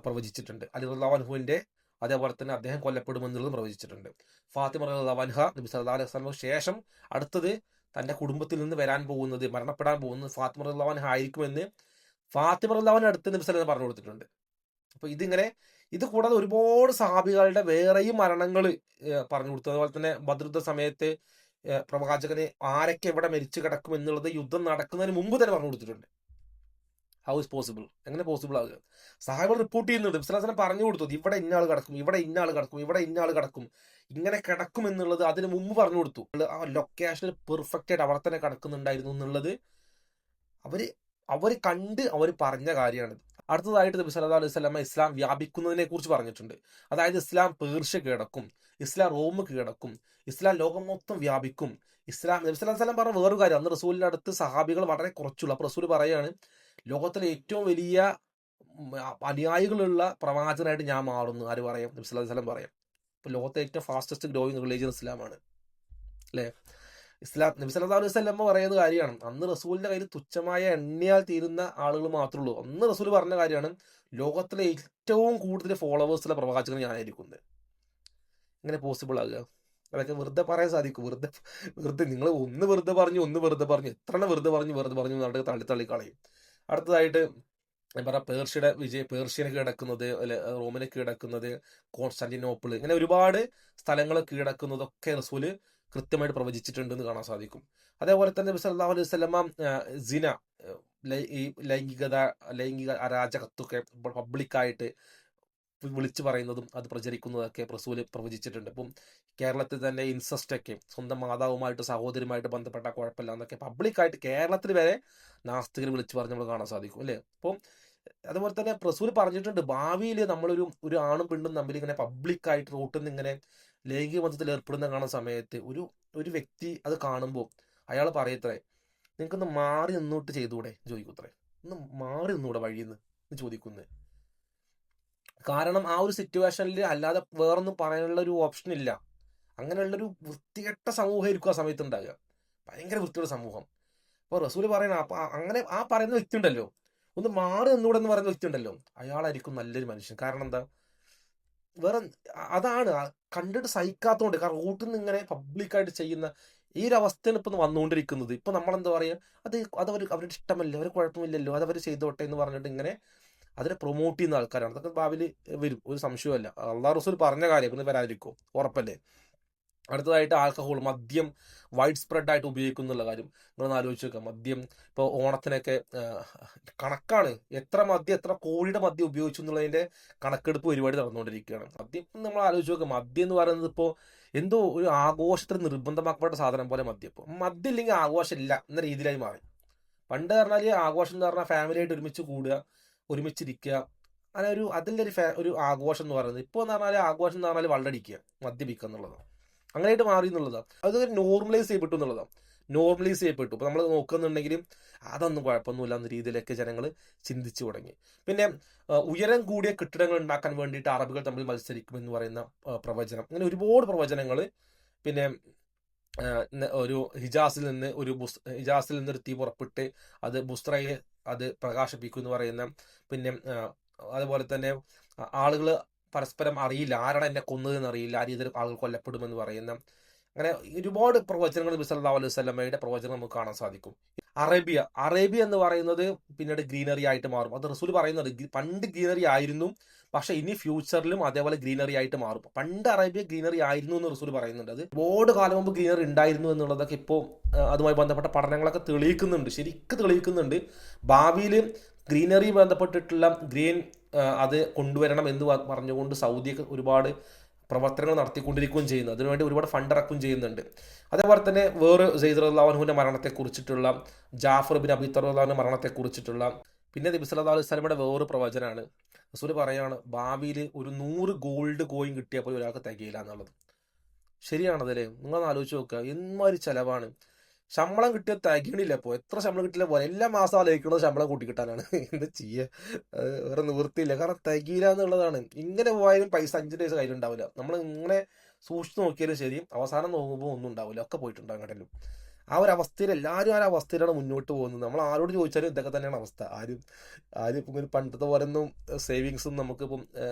പ്രവചിച്ചിട്ടുണ്ട്. അലി റളിയല്ലാഹു അൻഹുവിന്റെ അതേപോലെ തന്നെ അദ്ദേഹം കൊല്ലപ്പെടുമെന്നുള്ളതും പ്രവചിച്ചിട്ടുണ്ട്. ഫാത്തിമ റളിയല്ലാഹു അൻഹ നബി സല്ലല്ലാഹു അലൈഹി വസല്ലമക്ക് ശേഷം അടുത്തത് തന്റെ കുടുംബത്തിൽ നിന്ന് വരാൻ പോകുന്നത്, മരണപ്പെടാൻ പോകുന്നത് ഫാത്തിമ റളിയല്ലാഹു അൻഹ ആയിരിക്കുമെന്ന് ഫാത്തിമ റളിയല്ലാഹു അൻഹ അടുത്ത് നബി സല്ലല്ലാഹു അലൈഹി വസല്ലം പറഞ്ഞു കൊടുത്തിട്ടുണ്ട്. അപ്പൊ ഇത് കൂടാതെ ഒരുപാട് സഹാബികളുടെ വേറെയും മരണങ്ങൾ പറഞ്ഞു കൊടുത്തു. അതുപോലെ തന്നെ ബദ്ർ സമയത്ത് പ്രവാചകന് ആരൊക്കെ എവിടെ മരിച്ചു കിടക്കും എന്നുള്ളത് യുദ്ധം നടക്കുന്നതിന് മുമ്പ് തന്നെ പറഞ്ഞു കൊടുത്തിട്ടുണ്ട്. How is possible? എങ്ങനെ പോസിബിൾ ആകുക? സഹാബികൾ റിപ്പോർട്ട് ചെയ്യുന്നുണ്ട്, വിശ്വാസനം പറഞ്ഞു കൊടുത്തു, ഇവിടെ ഇന്ന ആൾ കിടക്കും, ഇവിടെ ഇന്ന ആൾ കിടക്കും, ഇവിടെ ഇന്ന ആൾ കിടക്കും, ഇങ്ങനെ കിടക്കും എന്നുള്ളത് അതിന് മുമ്പ് പറഞ്ഞു കൊടുത്തു. ആ ലൊക്കേഷനിൽ പെർഫെക്റ്റ് ആയിട്ട് അവിടെ തന്നെ കിടക്കുന്നുണ്ടായിരുന്നു എന്നുള്ളത് അവര് കണ്ട് അവർ പറഞ്ഞ കാര്യമാണ്. അടുത്തതായിട്ട് നബി സല്ലല്ലാഹു അലൈഹി വസല്ലമ ഇസ്ലാം വ്യാപിക്കുന്നതിനെ കുറിച്ച് പറഞ്ഞിട്ടുണ്ട്. അതായത് ഇസ്ലാം പേർഷ്യ കീഴടക്കും, ഇസ്ലാം റോം കീഴടക്കും, ഇസ്ലാം ലോകം മൊത്തം വ്യാപിക്കും. ഇസ്ലാം നബി സല്ലല്ലാഹു അലൈഹി വസല്ലം പറഞ്ഞ വേറൊരു കാര്യം, അന്ന് റസൂലിന്റെ അടുത്ത് സഹാബികൾ വളരെ കുറച്ചുള്ളൂ. അപ്പൊ റസൂൽ പറയാണ്, ലോകത്തിലെ ഏറ്റവും വലിയ അനുയായികളുള്ള പ്രവാചകനായിട്ട് ഞാൻ മാറുന്നു. ആര് പറയാം? നബി സല്ലല്ലാഹു അലൈഹി വസല്ലം പറയാം. ഇപ്പൊ ലോകത്തെ ഏറ്റവും ഫാസ്റ്റസ്റ്റ് ഗ്രോയിങ് റിലീജിയൻ ഇസ്ലാമാണ്, അല്ലേ? ഇസ്ലാം നബി സല്ലല്ലാഹു അലൈഹി വസല്ലം പറയുന്ന കാര്യമാണ്. അന്ന് റസൂലിന്റെ കയ്യിൽ തുച്ഛമായ എണ്ണിയാൽ തീരുന്ന ആളുകൾ മാത്രമേ ഉള്ളൂ. അന്ന് റസൂൽ പറഞ്ഞ കാര്യമാണ്, ലോകത്തിലെ ഏറ്റവും കൂടുതൽ ഫോളോവേഴ്സുള്ള പ്രവാചകൻ ഞാനായിരിക്കുന്നത്. എങ്ങനെ പോസിബിൾ ആകുക? അതൊക്കെ വെറുതെ പറയാൻ സാധിക്കും? വെറുതെ നിങ്ങൾ ഒന്ന് വെറുതെ പറഞ്ഞു എത്ര വെറുതെ പറഞ്ഞു നടക്ക് തള്ളിക്കളയും. അടുത്തതായിട്ട് പറയാം, പേർഷ്യനെ കീഴടക്കുന്നത്, അല്ലെ റോമിനെ കീഴടക്കുന്നത്, കോൺസ്റ്റാന്റിനോപ്പിൾ, ഇങ്ങനെ ഒരുപാട് സ്ഥലങ്ങൾ കീഴടക്കുന്നതൊക്കെ റസൂല് കൃത്യമായിട്ട് പ്രവചിച്ചിട്ടുണ്ടെന്ന് കാണാൻ സാധിക്കും. അതേപോലെ തന്നെ നബി സല്ലല്ലാഹു അലൈഹി വസല്ലമ സിന, ഈ ലൈംഗിക അരാജകത്വമൊക്കെ പബ്ലിക്കായിട്ട് വിളിച്ചു പറയുന്നതും അത് പ്രചരിക്കുന്നതൊക്കെ റസൂല് പ്രവചിച്ചിട്ടുണ്ട്. ഇപ്പം കേരളത്തിൽ തന്നെ ഇൻസസ്റ്റൊക്കെ, സ്വന്തം മാതാവുമായിട്ട് സഹോദരിയുമായിട്ട് ബന്ധപ്പെട്ട കുഴപ്പമില്ല എന്നൊക്കെ പബ്ലിക്കായിട്ട് കേരളത്തിൽ വരെ നാസ്തികർ വിളിച്ചു പറഞ്ഞ് നമ്മൾ കാണാൻ സാധിക്കും, അല്ലേ? അപ്പം അതുപോലെ തന്നെ റസൂൽ പറഞ്ഞിട്ടുണ്ട്, ഭാവിയിൽ നമ്മളൊരു ആണും പെണ്ണും തമ്മിൽ ഇങ്ങനെ പബ്ലിക്കായിട്ട് റോട്ടിൽ നിന്ന് ഇങ്ങനെ ലൈംഗിക ബന്ധത്തിൽ ഏർപ്പെടുന്ന കാണുന്ന സമയത്ത് ഒരു വ്യക്തി അത് കാണുമ്പോൾ അയാൾ പറയത്രേ, നിങ്ങൾക്കൊന്ന് മാറി നിന്നോട്ട് ചെയ്തുകൂടെ ചോദിക്കൂത്രേ. ഒന്ന് മാറി നിന്നൂടെ വഴിയെന്ന് ചോദിക്കുന്നത്. കാരണം ആ ഒരു സിറ്റുവേഷനിൽ അല്ലാതെ വേറൊന്നും പറയാനുള്ള ഒരു ഓപ്ഷൻ ഇല്ല. അങ്ങനെയുള്ളൊരു വൃത്തികെട്ട സമൂഹമായിരിക്കും ആ സമയത്ത് ഉണ്ടാകുക, ഭയങ്കര വൃത്തിയുടെ സമൂഹം. അപ്പോൾ റസൂല് പറയണ, അപ്പൊ അങ്ങനെ ആ പറയുന്ന വ്യക്തി ഉണ്ടല്ലോ, ഒന്ന് മാറി നിന്നൂടെ എന്ന് പറയുന്ന വ്യക്തി ഉണ്ടല്ലോ, അയാളായിരിക്കും നല്ലൊരു മനുഷ്യൻ. കാരണം എന്താ? വേറെ അതാണ് കണ്ടിട്ട് സഹിക്കാത്തതുകൊണ്ട്. കാരണം റൂട്ടിൽ നിന്ന് ഇങ്ങനെ പബ്ലിക്കായിട്ട് ചെയ്യുന്ന ഈ ഒരു അവസ്ഥയാണ് ഇപ്പം വന്നുകൊണ്ടിരിക്കുന്നത്. ഇപ്പൊ നമ്മളെന്താ പറയുക, അവരുടെ ഇഷ്ടമല്ല, അവർ കുഴപ്പമില്ലല്ലോ, അതവർ ചെയ്തോട്ടെ എന്ന് പറഞ്ഞിട്ട് ഇങ്ങനെ അതിനെ പ്രൊമോട്ട് ചെയ്യുന്ന ആൾക്കാരാണ്. അതൊക്കെ ഭാവിയിൽ വരും, ഒരു സംശയമല്ല. അള്ളാഹു റസൂൽ പറഞ്ഞ കാര്യം പിന്നെ വരാതിരിക്കും, ഉറപ്പല്ലേ? അടുത്തതായിട്ട് ആൽക്കഹോൾ, മദ്യം വൈഡ് സ്പ്രെഡ് ആയിട്ട് ഉപയോഗിക്കുന്നുള്ള കാര്യം നിങ്ങളൊന്ന് ആലോചിച്ച് നോക്കുക. മദ്യം ഇപ്പോൾ ഓണത്തിനൊക്കെ കണക്കാണ്, എത്ര കോടിയുടെ മദ്യം ഉപയോഗിച്ചു എന്നുള്ളതിന്റെ കണക്കെടുപ്പ് പരിപാടി നടന്നുകൊണ്ടിരിക്കുകയാണ്. മദ്യം നമ്മൾ ആലോചിച്ച് നോക്കുക, മദ്യം എന്ന് പറയുന്നത് ഇപ്പോൾ എന്തോ ഒരു ആഘോഷത്തിന് നിർബന്ധമാക്കപ്പെട്ട സാധനം പോലെ മദ്യം. ഇപ്പോൾ മദ്യം ഇല്ലെങ്കിൽ ആഘോഷമില്ല എന്ന രീതിയിലായി മാറി. പണ്ട് പറഞ്ഞാൽ ആഘോഷം എന്ന് പറഞ്ഞാൽ ഫാമിലിയായിട്ട് ഒരുമിച്ച് കൂടുക, ഒരുമിച്ചിരിക്കുക, അങ്ങനെ അതിൻ്റെ ഒരു ആഘോഷം എന്ന് പറയുന്നത്. ഇപ്പോൾ എന്ന് പറഞ്ഞാൽ ആഘോഷം എന്ന് പറഞ്ഞാൽ വള്ളടിക്കുക, മദ്യപിക്കുക എന്നുള്ളതാണ്. അങ്ങനെയായിട്ട് മാറി എന്നുള്ളതാണ്. അത് നോർമലൈസ് ചെയ്യപ്പെട്ടു എന്നുള്ളതാണ്. നോർമലൈസ് ചെയ്യപ്പെട്ടു. ഇപ്പൊ നമ്മൾ നോക്കുന്നുണ്ടെങ്കിലും അതൊന്നും കുഴപ്പമൊന്നുമില്ല എന്ന രീതിയിലൊക്കെ ജനങ്ങൾ ചിന്തിച്ചു തുടങ്ങി. പിന്നെ ഉയരം കൂടിയ കെട്ടിടങ്ങൾ ഉണ്ടാക്കാൻ വേണ്ടിയിട്ട് അറബികൾ തമ്മിൽ മത്സരിക്കുമെന്ന് പറയുന്ന പ്രവചനം, അങ്ങനെ ഒരുപാട് പ്രവചനങ്ങൾ. പിന്നെ ഒരു ഹിജാസിൽ നിന്നൊരു തീ പുറപ്പെട്ട് അത് ബുസ്രയെ അത് പ്രകാശിപ്പിക്കും എന്ന് പറയുന്ന, പിന്നെ അതുപോലെ തന്നെ ആളുകൾ പരസ്പരം അറിയില്ല, ആരാണ് എന്നെ കൊന്നതെന്ന് അറിയില്ല, ആ രീതിയിൽ ആളുകൾ കൊല്ലപ്പെടുമെന്ന് പറയുന്ന, അങ്ങനെ ഒരുപാട് പ്രവചനങ്ങൾ നബി സല്ലല്ലാഹു അലൈഹി വസല്ലമയുടെ പ്രവചനം നമുക്ക് കാണാൻ സാധിക്കും. അറേബ്യ എന്ന് പറയുന്നത് പിന്നീട് ഗ്രീനറി ആയിട്ട് മാറും. അത് റസൂൽ പറയുന്നത്, പണ്ട് ഗ്രീനറി ആയിരുന്നു, പക്ഷെ ഇനി ഫ്യൂച്ചറിലും അതേപോലെ ഗ്രീനറി ആയിട്ട് മാറും. പണ്ട് അറേബ്യ ഗ്രീനറി ആയിരുന്നു എന്ന് റസൂൽ പറയുന്നുണ്ട്. അത് ഒരുപാട് കാലം മുമ്പ് ഗ്രീനറി ഉണ്ടായിരുന്നു എന്നുള്ളതൊക്കെ ഇപ്പോൾ അതുമായി ബന്ധപ്പെട്ട പഠനങ്ങളൊക്കെ തെളിയിക്കുന്നുണ്ട്, ശരിക്കും തെളിയിക്കുന്നുണ്ട്. ഭാവിയിൽ ഗ്രീനറി ബന്ധപ്പെട്ടിട്ടുള്ള ഗ്രീൻ അത് കൊണ്ടുവരണം എന്ന് പറഞ്ഞുകൊണ്ട് സൗദിയൊക്കെ ഒരുപാട് പ്രവർത്തനങ്ങൾ നടത്തിക്കൊണ്ടിരിക്കുകയും ചെയ്യുന്നു. അതിനുവേണ്ടി ഒരുപാട് ഫണ്ട് ഇറക്കുകയും ചെയ്യുന്നുണ്ട്. അതേപോലെ തന്നെ വേറെ സെയ്ദ് റളിയല്ലാഹു അൻഹുവിൻ്റെ മരണത്തെക്കുറിച്ചിട്ടുള്ള, ജാഫർ ബിൻ അബി ത്വാലിബ് റളിയല്ലാഹുവിൻ്റെ മരണത്തെക്കുറിച്ചിട്ടുള്ള, പിന്നെ നബി സല്ലല്ലാഹു അലൈഹി വസല്ലമയുടെ വേറൊരു പ്രവചനമാണ്. റസൂൽ പറയാണ് ഭാവിയിൽ ഒരു 100 ഗോൾഡ് കോയിൻ കിട്ടിയാൽ പോലും ഒരാൾക്ക് തികയില്ല എന്നുള്ളത്. ശരിയാണതല്ലേ? നിങ്ങളൊന്ന് ആലോചിച്ച് നോക്കുക, എന്മാതിരി ചെലവാണ്. ശമ്പളം കിട്ടിയാൽ തികയണില്ല. ഇപ്പോൾ എത്ര ശമ്പളം കിട്ടില്ല പോലെ എല്ലാ മാസം ആലോചിക്കുന്നത് ശമ്പളം കൂട്ടി കിട്ടാനാണ്. എന്താ ചെയ്യുക? വേറെ നിവൃത്തിയില്ല. കാരണം തികയില്ല എന്നുള്ളതാണ്. ഇങ്ങനെ പോയാലും പൈസ 5 പൈസ കയ്യിലുണ്ടാവില്ല. നമ്മൾ ഇങ്ങനെ സൂക്ഷിച്ച് നോക്കിയാലും ശരി, അവസാനം നോക്കുമ്പോൾ ഒന്നും ഉണ്ടാവില്ല, ഒക്കെ പോയിട്ടുണ്ടാകും എങ്ങോട്ടെങ്കിലും. ആ ഒരു അവസ്ഥയിൽ എല്ലാവരും ആ ഒരു അവസ്ഥയിലാണ് മുന്നോട്ട് പോകുന്നത്. നമ്മൾ ആരോട് ചോദിച്ചാലും ഇതൊക്കെ തന്നെയാണ് അവസ്ഥ. ആരും ഇപ്പം ഇങ്ങനെ പണ്ടത്തെ പോലെ ഒന്നും സേവിങ്സും നമുക്കിപ്പം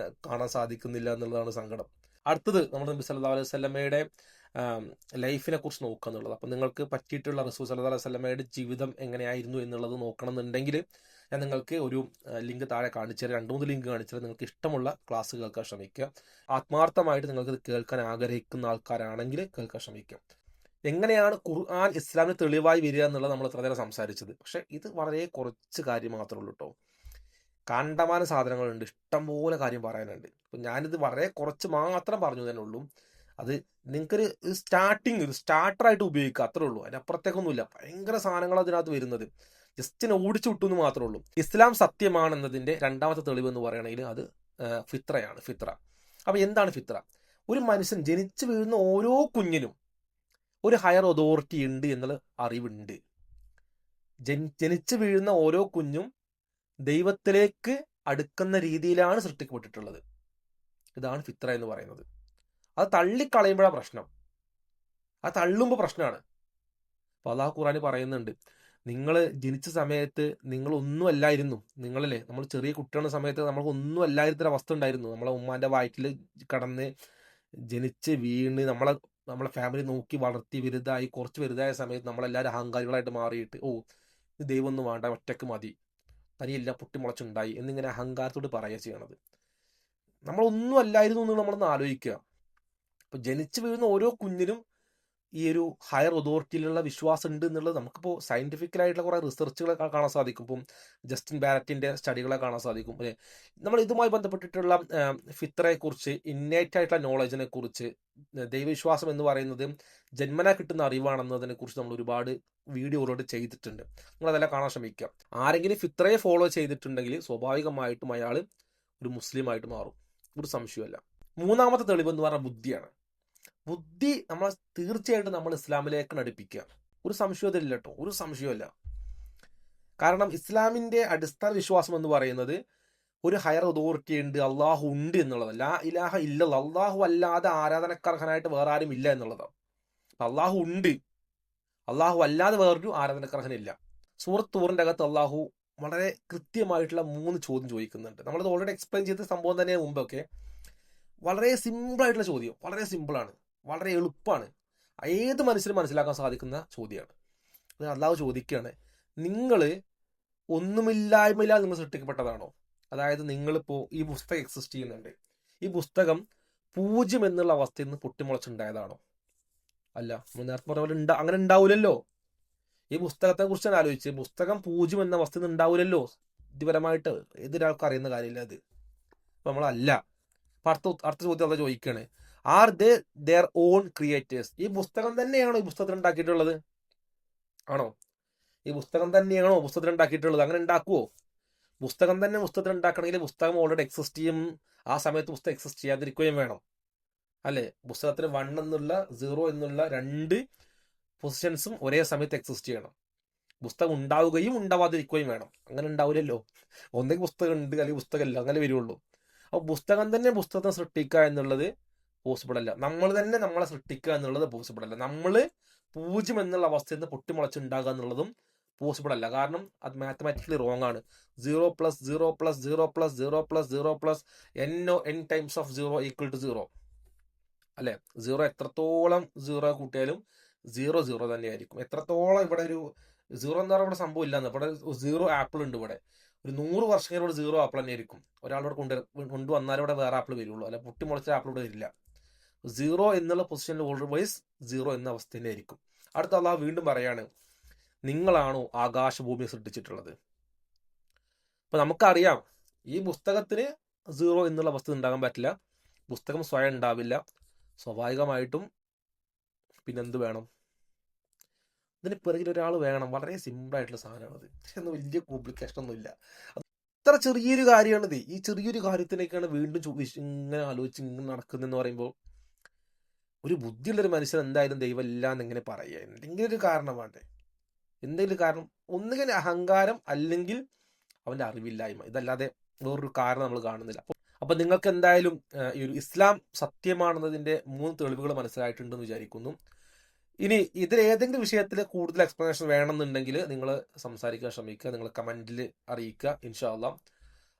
കാണാൻ സാധിക്കുന്നില്ല എന്നുള്ളതാണ് സങ്കടം. അടുത്തത് നമ്മുടെ നബി സല്ലല്ലാഹു അലൈഹി വസല്ലമയുടെ ലൈഫിനെ കുറിച്ച് നോക്കുക എന്നുള്ളത്. അപ്പം നിങ്ങൾക്ക് പറ്റിയിട്ടുള്ള റസൂൽ സല്ലല്ലാഹു അലൈഹി വസല്ലമയുടെ ജീവിതം എങ്ങനെയായിരുന്നു എന്നുള്ളത് നോക്കണം എന്നുണ്ടെങ്കിൽ ഞാൻ നിങ്ങൾക്ക് ഒരു ലിങ്ക് താഴെ കാണിച്ചാൽ 2-3 ലിങ്ക് കാണിച്ചാൽ നിങ്ങൾക്ക് ഇഷ്ടമുള്ള ക്ലാസ് കേൾക്കാൻ ശ്രമിക്കുക. ആത്മാർത്ഥമായിട്ട് നിങ്ങൾക്ക് ഇത് കേൾക്കാൻ ആഗ്രഹിക്കുന്ന ആൾക്കാരാണെങ്കിൽ കേൾക്കാൻ ശ്രമിക്കുക. എങ്ങനെയാണ് ഖുർആൻ ഇസ്ലാമിന് തെളിവായി വരിക എന്നുള്ളത് നമ്മൾ ഇത്ര നേരം സംസാരിച്ചത്. പക്ഷെ ഇത് വളരെ കുറച്ച് കാര്യം മാത്രമേ ഉള്ളൂ കേട്ടോ. കണ്ടമാന സാധനങ്ങളുണ്ട്, ഇഷ്ടംപോലെ കാര്യം പറയാനുണ്ട്. അപ്പം ഞാനിത് വളരെ കുറച്ച് മാത്രം പറഞ്ഞു തന്നെ ഉള്ളൂ. അത് നിങ്ങൾക്കൊരു ഒരു സ്റ്റാർട്ടറായിട്ട് ഉപയോഗിക്കുക, അത്രേ ഉള്ളൂ. അതിനപ്പുറത്തേക്കൊന്നുമില്ല. ഭയങ്കര സാധനങ്ങൾ അതിനകത്ത് വരുന്നത്. ജസ്റ്റ് ഓടിച്ചു വിട്ടു എന്ന് മാത്രമേ ഉള്ളൂ. ഇസ്ലാം സത്യമാണെന്നതിൻ്റെ രണ്ടാമത്തെ തെളിവ് എന്ന് പറയുകയാണെങ്കിൽ അത് ഫിത്രയാണ്. ഫിത്ര. അപ്പം എന്താണ് ഫിത്ര? ഒരു മനുഷ്യൻ ജനിച്ചു വീഴുന്ന ഓരോ കുഞ്ഞിനും ഒരു ഹയർ അതോറിറ്റി ഉണ്ട് എന്നുള്ള അറിവുണ്ട്. ജനിച്ചു വീഴുന്ന ഓരോ കുഞ്ഞും ദൈവത്തിലേക്ക് അടുക്കുന്ന രീതിയിലാണ് സൃഷ്ടിക്കപ്പെട്ടിട്ടുള്ളത്. ഇതാണ് ഫിത്ര എന്ന് പറയുന്നത്. അത് തള്ളിക്കളയുമ്പോഴാണ് പ്രശ്നം. അത് തള്ളുമ്പോൾ പ്രശ്നമാണ്. അപ്പോൾ അല്ലാഹു ഖുർആനിൽ പറയുന്നുണ്ട്, നിങ്ങൾ ജനിച്ച സമയത്ത് നിങ്ങളൊന്നും അല്ലായിരുന്നു. നിങ്ങളല്ലേ, നമ്മൾ ചെറിയ കുട്ടികളുടെ സമയത്ത് നമ്മൾക്കൊന്നും അല്ലായിരുന്നൊരു അവസ്ഥ ഉണ്ടായിരുന്നു. നമ്മളെ ഉമ്മാൻ്റെ വയറ്റിൽ കടന്ന് ജനിച്ച് വീണ് നമ്മളെ ഫാമിലി നോക്കി വളർത്തി വലുതായി, കുറച്ച് വലുതായ സമയത്ത് നമ്മളെല്ലാവരും അഹങ്കാരികളായിട്ട് മാറിയിട്ട് ഇത് ദൈവമൊന്നും വേണ്ട, ഒറ്റക്ക് മതി, തനിയെല്ലാം പൊട്ടിമുളച്ചുണ്ടായി എന്നിങ്ങനെ അഹങ്കാരത്തോട് പറയുക ചെയ്യണത്. നമ്മളൊന്നും അല്ലായിരുന്നു എന്ന് നമ്മളൊന്ന് ആലോചിക്കുക. അപ്പോൾ ജനിച്ചു വീഴുന്ന ഓരോ കുഞ്ഞിനും ഈ ഒരു ഹയർ അതോറിറ്റിയിലുള്ള വിശ്വാസം ഉണ്ട് എന്നുള്ളത് നമുക്കിപ്പോൾ സയൻറ്റിഫിക്കലായിട്ടുള്ള കുറേ റിസർച്ചുകളെ കാണാൻ സാധിക്കും. ഇപ്പം ജസ്റ്റിൻ ബാരറ്റിൻ്റെ സ്റ്റഡികളെ കാണാൻ സാധിക്കും. അല്ലേ, നമ്മൾ ഇതുമായി ബന്ധപ്പെട്ടിട്ടുള്ള ഫിത്രയെക്കുറിച്ച്, ഇന്നേറ്റ് ആയിട്ടുള്ള നോളജിനെ കുറിച്ച്, ദൈവവിശ്വാസം എന്ന് പറയുന്നത് ജന്മന കിട്ടുന്ന അറിവാണെന്നതിനെക്കുറിച്ച് നമ്മൾ ഒരുപാട് വീഡിയോകളോട് ചെയ്തിട്ടുണ്ട്. നിങ്ങളതെല്ലാം കാണാൻ ശ്രമിക്കുക. ആരെങ്കിലും ഫിത്രയെ ഫോളോ ചെയ്തിട്ടുണ്ടെങ്കിൽ സ്വാഭാവികമായിട്ടും അയാൾ ഒരു മുസ്ലിമായിട്ട് മാറും, ഒരു സംശയമല്ല. മൂന്നാമത്തെ തെളിവ് എന്ന് പറഞ്ഞാൽ ബുദ്ധിയാണ്. ബുദ്ധി തീർച്ചയായിട്ടും നമ്മൾ ഇസ്ലാമിലേക്ക് അടുപ്പിക്കുക. ഒരു സംശയത്തില്ല കേട്ടോ, ഒരു സംശയമല്ല. കാരണം ഇസ്ലാമിൻ്റെ അടിസ്ഥാന വിശ്വാസം എന്ന് പറയുന്നത് ഒരു ഹയർ അതോറിറ്റി ഉണ്ട്, അള്ളാഹു ഉണ്ട് എന്നുള്ളതല്ല. ലാ ഇലാഹ ഇല്ലല്ലാഹ്, അള്ളാഹു അല്ലാതെ ആരാധനക്കർഹനായിട്ട് വേറെ ആരും ഇല്ല എന്നുള്ളതാണ്. അള്ളാഹു ഉണ്ട്, അള്ളാഹു അല്ലാതെ വേറൊരു ആരാധനക്കർഹനില്ല. സൂറത്ത് തൂറിൻ്റെ അകത്ത് അള്ളാഹു വളരെ കൃത്യമായിട്ടുള്ള 3 ചോദ്യം ചോദിക്കുന്നുണ്ട്. നമ്മളത് ഓൾറെഡി എക്സ്പ്ലെയിൻ ചെയ്ത സംഭവം തന്നെ മുമ്പൊക്കെ. വളരെ സിമ്പിളായിട്ടുള്ള ചോദ്യം, വളരെ സിമ്പിളാണ്, വളരെ എളുപ്പമാണ്, ഏത് മനുഷ്യനും മനസ്സിലാക്കാൻ സാധിക്കുന്ന ചോദ്യമാണ്. അത് അള്ളാഹു ചോദിക്കുകയാണ്, നിങ്ങൾ ഒന്നുമില്ലായ്മയില്ലാതെ നിങ്ങൾ സൃഷ്ടിക്കപ്പെട്ടതാണോ? അതായത് നിങ്ങളിപ്പോൾ ഈ പുസ്തകം എക്സിസ്റ്റ് ചെയ്യുന്നുണ്ട്, ഈ പുസ്തകം 0 എന്നുള്ള അവസ്ഥയിൽ നിന്ന് പൊട്ടിമുളച്ചുണ്ടായതാണോ? അല്ല. നമ്മൾ നേരത്തെ പറഞ്ഞ പോലെ അങ്ങനെ ഉണ്ടാവില്ലല്ലോ. ഈ പുസ്തകത്തെ കുറിച്ച് ഞാൻ ആലോചിച്ച്, പുസ്തകം 0 എന്ന അവസ്ഥയിൽ നിന്ന് ഉണ്ടാവില്ലല്ലോ. ബുദ്ധിപരമായിട്ട് ഏതൊരാൾക്കും അറിയുന്ന കാര്യമില്ല അത്. അപ്പം നമ്മളല്ല. അടുത്ത ചോദ്യം അത് ചോദിക്കുകയാണ്, are they their own creators? ഈ പുസ്തകം തന്നെയാണോ ഈ പുസ്തകത്തിൽ ഉണ്ടാക്കിയിട്ടുള്ളത്? ആണോ? ഈ പുസ്തകം തന്നെയാണോ പുസ്തകത്തിൽ ഉണ്ടാക്കിയിട്ടുള്ളത്? അങ്ങനെ ഉണ്ടാക്കുമോ? പുസ്തകം തന്നെ പുസ്തകത്തിൽ ഉണ്ടാക്കണമെങ്കിൽ പുസ്തകം ഓൾറെഡി എക്സിസ്റ്റ് ചെയ്യും. ആ സമയത്ത് പുസ്തകം എക്സിസ്റ്റ് ചെയ്യാതിരിക്കുകയും വേണം, അല്ലേ? പുസ്തകത്തിന് 1 എന്നുള്ള 0 എന്നുള്ള 2 പൊസിഷൻസും ഒരേ സമയത്ത് എക്സിസ്റ്റ് ചെയ്യണം. പുസ്തകം ഉണ്ടാവുകയും ഉണ്ടാവാതിരിക്കുകയും വേണം. അങ്ങനെ ഉണ്ടാവില്ലല്ലോ. ഒന്നെങ്കിൽ പുസ്തകം ഉണ്ട്, അല്ലെങ്കിൽ പുസ്തകമില്ല, അങ്ങനെ വരുള്ളൂ. അപ്പോൾ പുസ്തകം തന്നെ പുസ്തകത്തെ സൃഷ്ടിക്കുക എന്നുള്ളത് പോസിബിൾ അല്ല. നമ്മൾ തന്നെ നമ്മളെ സൃഷ്ടിക്കുക എന്നുള്ളത് പോസിബിൾ അല്ല. നമ്മൾ 0 എന്നുള്ള അവസ്ഥയിൽ നിന്ന് പൊട്ടിമുളച്ചുണ്ടാകുക എന്നുള്ളതും പോസിബിൾ അല്ല. കാരണം അത് മാത്തമാറ്റിക്കലി റോങ് ആണ്. 0 + 0 + 0 + 0 + 0 + n ടൈംസ് ഓഫ് 0 = 0, അല്ലേ? 0 എത്രത്തോളം 0 കൂട്ടിയാലും 0 0 തന്നെയായിരിക്കും. എത്രത്തോളം ഇവിടെ ഒരു 0 എന്ന് പറയുമ്പോൾ ഇവിടെ സംഭവം ഇല്ലെന്ന്. ഇവിടെ 0 ആപ്പിൾ ഉണ്ട്. ഇവിടെ ഒരു 100 വർഷം കഴിഞ്ഞ 0 ആപ്പിൾ തന്നെ ആയിരിക്കും. ഒരാളോട് കൊണ്ടുവന്നാലും ഇവിടെ വേറെ ആപ്പിൾ വരുള്ളൂ, അല്ല പൊട്ടിമുളച്ച ആപ്പിൾ ഇവിടെ വരില്ല. 0 എന്നുള്ള പൊസിഷനിൽ ഓൾവേസ് 0 എന്ന അവസ്ഥ തന്നെ ആയിരിക്കും. അടുത്ത അള്ളാഹു വീണ്ടും പറയാണ്, നിങ്ങളാണോ ആകാശഭൂമിയെ സൃഷ്ടിച്ചിട്ടുള്ളത്? അപ്പം നമുക്കറിയാം ഈ പുസ്തകത്തിന് 0 എന്നുള്ള അവസ്ഥ ഉണ്ടാകാൻ പറ്റില്ല. പുസ്തകം സ്വയം ഉണ്ടാവില്ല. സ്വാഭാവികമായിട്ടും പിന്നെന്ത് വേണം? ഇതിന് പിറകിൽ ഒരാൾ വേണം. വളരെ സിമ്പിൾ ആയിട്ടുള്ള സാധനമാണത്. ഒന്നും വലിയ കോംപ്ലിക്കേഷൻ ഒന്നുമില്ല. ഇത്ര ചെറിയൊരു കാര്യമാണിത്. ഈ ചെറിയൊരു കാര്യത്തിനേക്കാണ് വീണ്ടും ഇങ്ങനെ ആലോചിച്ച് ഇങ്ങനെ നടക്കുന്നതെന്ന് പറയുമ്പോൾ ഒരു ബുദ്ധിയുള്ളൊരു മനുഷ്യൻ എന്തായാലും ദൈവം ഇല്ല എന്നെങ്ങനെ പറയുക? എന്തെങ്കിലും ഒരു കാരണം വേണ്ടേ? എന്തെങ്കിലും കാരണം, ഒന്നുകിൽ അഹങ്കാരം അല്ലെങ്കിൽ അവന്റെ അറിവില്ലായ്മ. ഇതല്ലാതെ വേറൊരു കാരണം നമ്മൾ കാണുന്നില്ല. അപ്പൊ നിങ്ങൾക്ക് എന്തായാലും ഈ ഒരു ഇസ്ലാം സത്യമാണെന്നതിന്റെ 3 തെളിവുകൾ മനസ്സിലായിട്ടുണ്ടെന്ന് വിചാരിക്കുന്നു. ഇനി ഇതിൽ ഏതെങ്കിലും വിഷയത്തിൽ കൂടുതൽ എക്സ്പ്ലനേഷൻ വേണമെന്നുണ്ടെങ്കിൽ നിങ്ങൾ സംസാരിക്കാൻ ശ്രമിക്കുക. നിങ്ങൾ കമന്റിൽ അറിയിക്കുക. ഇൻഷാ അല്ലാഹ്.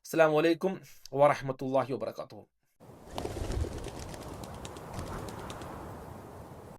അസ്സലാമു അലൈക്കും വറഹ്മത്തുള്ളാഹി വബറകാതുഹു.